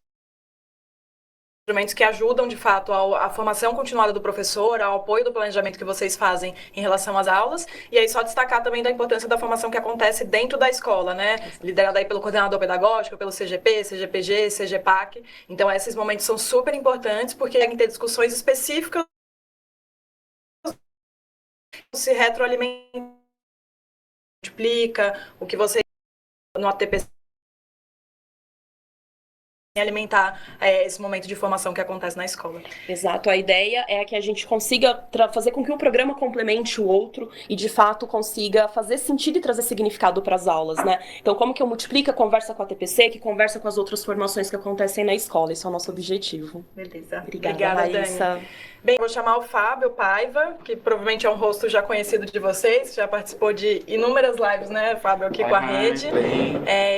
que ajudam, de fato, a formação continuada do professor, ao apoio do planejamento que vocês fazem em relação às aulas. E aí, só destacar também da importância da formação que acontece dentro da escola, né? Liderada aí pelo coordenador pedagógico, pelo CGP, CGPG, CGPAC. Então, esses momentos são super importantes, porque tem que ter discussões específicas se retroalimenta, multiplica, o que você no ATPC alimentar esse momento de formação que acontece na escola. Exato, a ideia é que a gente consiga fazer com que um programa complemente o outro e, de fato, consiga fazer sentido e trazer significado para as aulas, né? Então, como que eu multiplico, conversa com a TPC, que conversa com as outras formações que acontecem na escola. Esse é o nosso objetivo. Beleza. Obrigada, Raíssa. Dani. Bem, vou chamar o Fábio Paiva, que provavelmente é um rosto já conhecido de vocês, já participou de inúmeras lives, né, Fábio, aqui com a rede.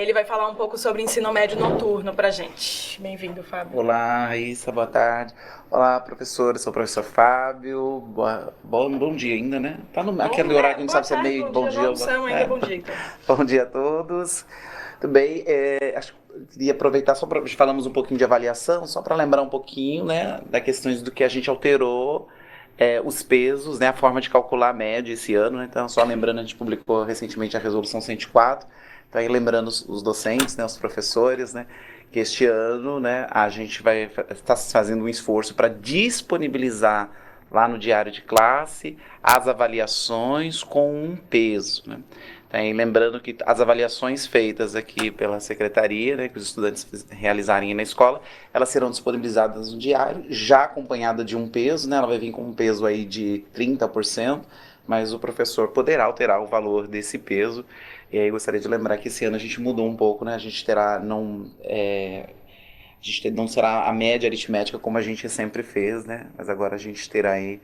Ele vai falar um pouco sobre ensino médio noturno pra gente. Bem-vindo, Fábio. Olá, Raíssa, boa tarde. Olá, professor, eu sou o professor Fábio. Bom dia ainda, né? Tá naquele horário que a gente sabe se é meio bom dia. Bom dia, então. Bom dia a todos. Tudo bem? Acho que queria aproveitar só para falamos um pouquinho de avaliação, só para lembrar um pouquinho, né, das questões do que a gente alterou, os pesos, né, a forma de calcular a média esse ano, né? Então, só lembrando, a gente publicou recentemente a resolução 104, então aí lembrando os docentes, né, os professores, né, que este ano, né, a gente vai estar fazendo um esforço para disponibilizar lá no diário de classe as avaliações com um peso, né? E lembrando que as avaliações feitas aqui pela secretaria, né, que os estudantes realizarem na escola, elas serão disponibilizadas no diário, já acompanhada de um peso, né, ela vai vir com um peso aí de 30%, mas o professor poderá alterar o valor desse peso. E aí gostaria de lembrar que esse ano a gente mudou um pouco, né, a gente não será a média aritmética como a gente sempre fez, né, mas agora a gente terá aí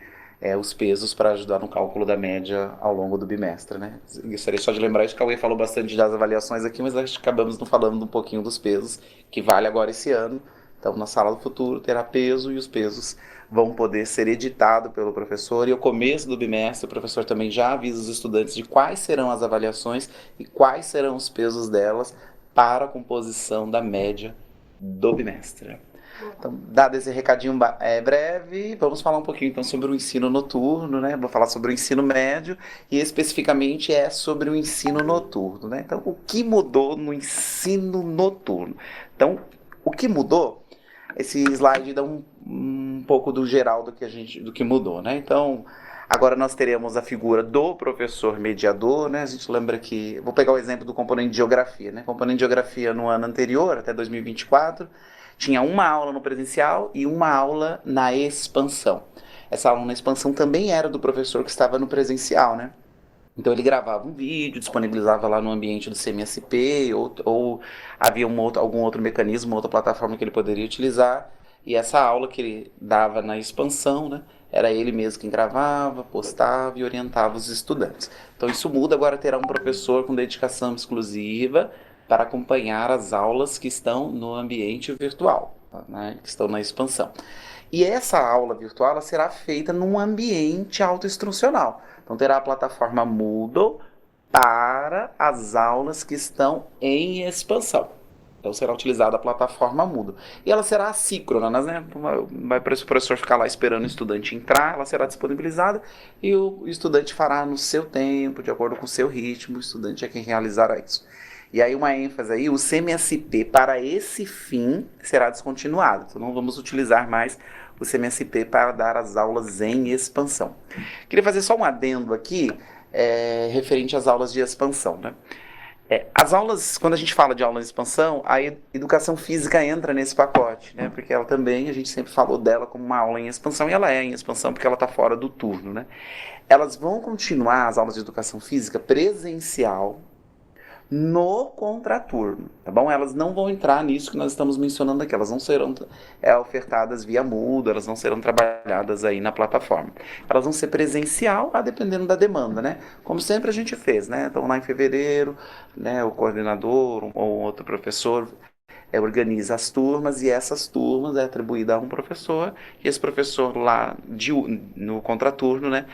os pesos para ajudar no cálculo da média ao longo do bimestre, né? Gostaria só de lembrar isso, que a Cauê falou bastante das avaliações aqui, mas acho que acabamos não falando um pouquinho dos pesos, que vale agora esse ano. Então, na sala do futuro terá peso e os pesos vão poder ser editados pelo professor. E ao começo do bimestre, o professor também já avisa os estudantes de quais serão as avaliações e quais serão os pesos delas para a composição da média do bimestre. Então, dado esse recadinho breve, vamos falar um pouquinho então sobre o ensino noturno, né? Vou falar sobre o ensino médio e especificamente sobre o ensino noturno, né? Então, o que mudou no ensino noturno? Então, o que mudou? Esse slide dá um pouco do geral do que mudou, né? Então, agora nós teremos a figura do professor mediador, né? A gente lembra que, vou pegar o exemplo do componente de geografia, né? O componente de geografia no ano anterior, até 2024, tinha uma aula no presencial e uma aula na expansão. Essa aula na expansão também era do professor que estava no presencial, né? Então ele gravava um vídeo, disponibilizava lá no ambiente do CMSP, ou havia algum outro mecanismo, outra plataforma que ele poderia utilizar. E essa aula que ele dava na expansão, né, era ele mesmo quem gravava, postava e orientava os estudantes. Então isso muda, agora terá um professor com dedicação exclusiva para acompanhar as aulas que estão no ambiente virtual, né, que estão na expansão. E essa aula virtual ela será feita num ambiente autoinstrucional. Então terá a plataforma Moodle para as aulas que estão em expansão. Então será utilizada a plataforma Moodle. E ela será assíncrona, né? Vai para o professor ficar lá esperando o estudante entrar, ela será disponibilizada e o estudante fará no seu tempo, de acordo com o seu ritmo, o estudante é quem realizará isso. E aí uma ênfase aí, o CMSP para esse fim será descontinuado. Então não vamos utilizar mais o CMSP para dar as aulas em expansão. Queria fazer só um adendo aqui, referente às aulas de expansão, né? As aulas, quando a gente fala de aula em expansão, a educação física entra nesse pacote, né? Porque ela também, a gente sempre falou dela como uma aula em expansão, e ela é em expansão porque ela está fora do turno, né? Elas vão continuar, as aulas de educação física, presencial, no contraturno, tá bom? Elas não vão entrar nisso que nós estamos mencionando aqui, elas não serão ofertadas via Moodle, elas não serão trabalhadas aí na plataforma. Elas vão ser presencial, dependendo da demanda, né? Como sempre a gente fez, né? Então lá em fevereiro, né, o coordenador ou outro professor organiza as turmas, e essas turmas é atribuída a um professor, e esse professor lá no contraturno, né,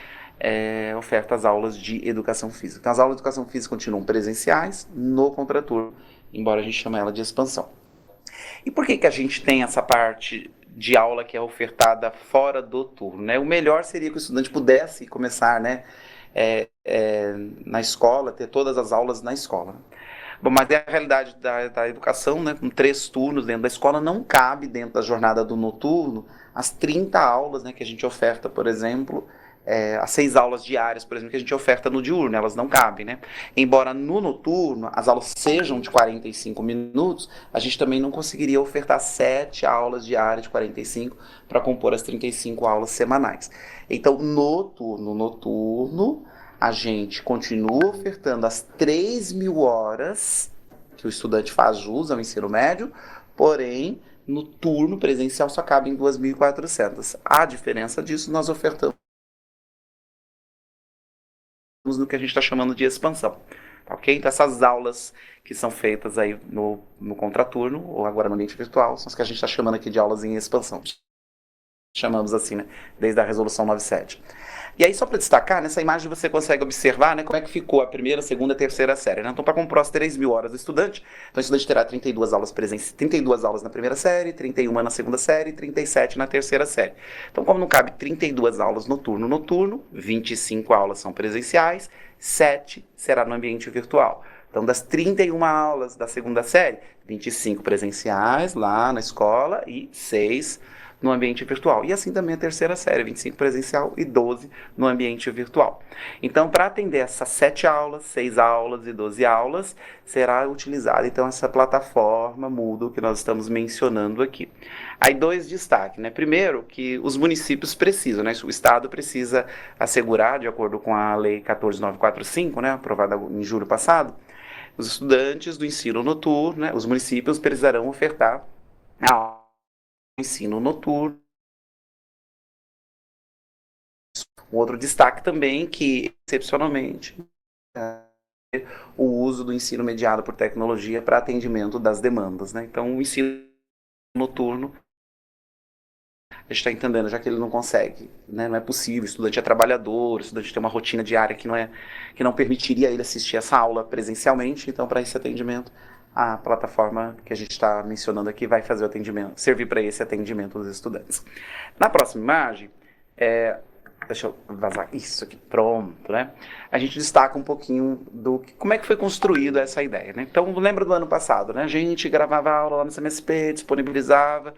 oferta as aulas de educação física. Então as aulas de educação física continuam presenciais no contraturno, embora a gente chame ela de expansão. E por que a gente tem essa parte de aula que é ofertada fora do turno, né? O melhor seria que o estudante pudesse começar, né, na escola, ter todas as aulas na escola. Bom, mas a realidade da educação, né, com 3 turnos dentro da escola, não cabe dentro da jornada do noturno as 30 aulas, né, que a gente oferta, por exemplo, as 6 aulas diárias, por exemplo, que a gente oferta no diurno, elas não cabem, né? Embora no noturno as aulas sejam de 45 minutos, a gente também não conseguiria ofertar 7 aulas diárias de 45 para compor as 35 aulas semanais. Então, no turno noturno, a gente continua ofertando as 3.000 horas que o estudante faz jus ao ensino médio, porém, no turno presencial só cabe em 2.400. A diferença disso, nós ofertamos no que a gente está chamando de expansão. Ok? Então essas aulas que são feitas aí no contraturno, ou agora no ambiente virtual, são as que a gente está chamando aqui de aulas em expansão. Chamamos assim, né? Desde a resolução 97. E aí, só para destacar, nessa imagem você consegue observar, né, como é que ficou a primeira, segunda e terceira série, né? Então, para compor as 3.000 horas do estudante, então o estudante terá 32 aulas presenciais, 32 aulas na primeira série, 31 na segunda série, 37 na terceira série. Então, como não cabe 32 aulas no turno noturno, 25 aulas são presenciais, 7 será no ambiente virtual. Então, das 31 aulas da segunda série, 25 presenciais lá na escola e 6 no ambiente virtual. E assim também a terceira série, 25 presencial e 12 no ambiente virtual. Então, para atender essas 7 aulas, 6 aulas e 12 aulas, será utilizada então essa plataforma Moodle que nós estamos mencionando aqui. Aí 2 destaques, né? Primeiro, que os municípios precisam, né? O Estado precisa assegurar, de acordo com a Lei 14.945, né? Aprovada em julho passado, os estudantes do ensino noturno, né? Os municípios precisarão ofertar a ensino noturno. Um outro destaque também que, excepcionalmente, o uso do ensino mediado por tecnologia para atendimento das demandas, né? Então, o ensino noturno, a gente está entendendo, já que ele não consegue, né? Não é possível, o estudante é trabalhador, o estudante tem uma rotina diária que não permitiria ele assistir essa aula presencialmente, então, para esse atendimento, a plataforma que a gente está mencionando aqui vai fazer o atendimento, servir para esse atendimento dos estudantes. Na próxima imagem, deixa eu vazar isso aqui, pronto, né? A gente destaca um pouquinho como é que foi construída essa ideia, né? Então, lembra do ano passado, né? A gente gravava aula lá no CMSP, disponibilizava,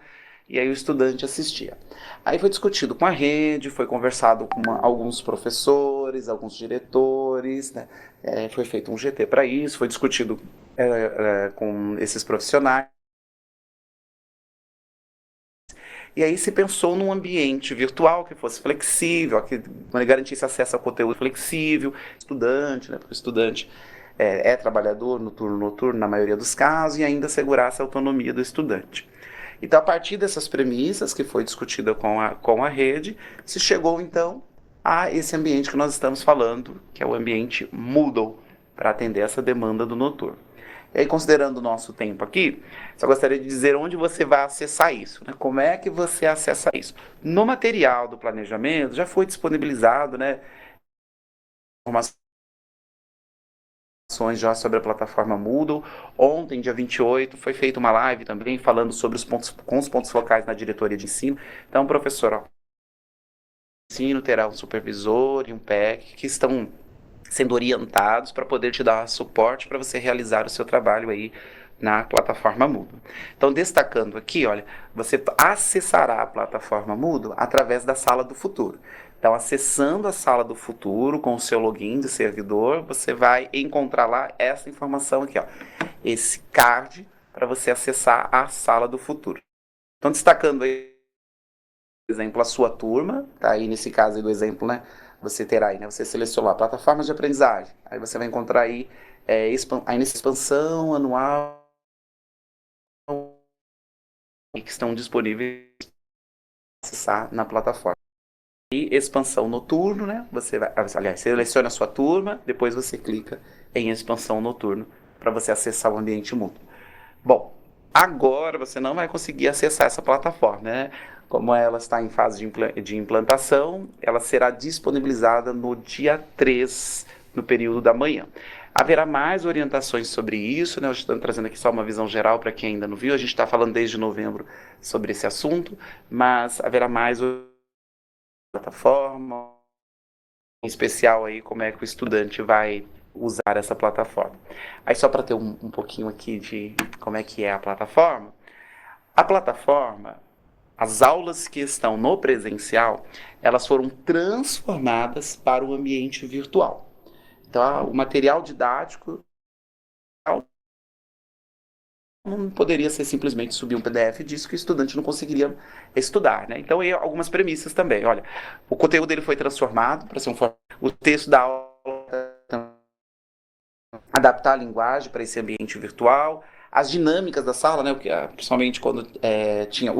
e aí o estudante assistia. Aí foi discutido com a rede, foi conversado com alguns professores, alguns diretores, né? Foi feito um GT para isso, foi discutido com esses profissionais. E aí se pensou num ambiente virtual que fosse flexível, que garantisse acesso a conteúdo flexível, estudante, né? Porque o estudante é trabalhador no turno noturno na maioria dos casos, e ainda assegurasse a autonomia do estudante. Então, a partir dessas premissas que foi discutida com a rede, se chegou, então, a esse ambiente que nós estamos falando, que é o ambiente Moodle, para atender essa demanda do noturno. E aí, considerando o nosso tempo aqui, só gostaria de dizer onde você vai acessar isso, né? Como é que você acessa isso? No material do planejamento, já foi disponibilizado, né, informações já sobre a plataforma Moodle. Ontem, dia 28, foi feita uma live também falando sobre os pontos focais na diretoria de ensino. Então, professor, o ensino terá um supervisor e um PEC que estão sendo orientados para poder te dar suporte para você realizar o seu trabalho aí na plataforma Moodle. Então, destacando aqui, olha, você acessará a plataforma Moodle através da Sala do Futuro. Então, acessando a Sala do Futuro com o seu login de servidor, você vai encontrar lá essa informação aqui, ó, esse card para você acessar a Sala do Futuro. Então, destacando aí, por exemplo, a sua turma, tá aí nesse caso aí do exemplo, né? Você terá aí, né? Você selecionou a plataforma de aprendizagem, aí você vai encontrar aí, aí nessa expansão anual que estão disponíveis para acessar na plataforma. E expansão noturno, né? Você vai, aliás, seleciona a sua turma, depois você clica em expansão noturno para você acessar o ambiente mútuo. Bom, agora você não vai conseguir acessar essa plataforma, né? Como ela está em fase de implantação, ela será disponibilizada no dia 3, no período da manhã. Haverá mais orientações sobre isso, né? Eu estou trazendo aqui só uma visão geral para quem ainda não viu. A gente está falando desde novembro sobre esse assunto, mas haverá mais plataforma, em especial aí como é que o estudante vai usar essa plataforma. Aí só para ter um pouquinho aqui de como é que é a plataforma, as aulas que estão no presencial, elas foram transformadas para o ambiente virtual. Então, o material didático não poderia ser simplesmente subir um PDF disso que o estudante não conseguiria estudar, né? Então, aí algumas premissas também. Olha, o conteúdo dele foi transformado para ser o texto da aula, adaptar a linguagem para esse ambiente virtual, as dinâmicas da sala, né? Porque, principalmente quando tinha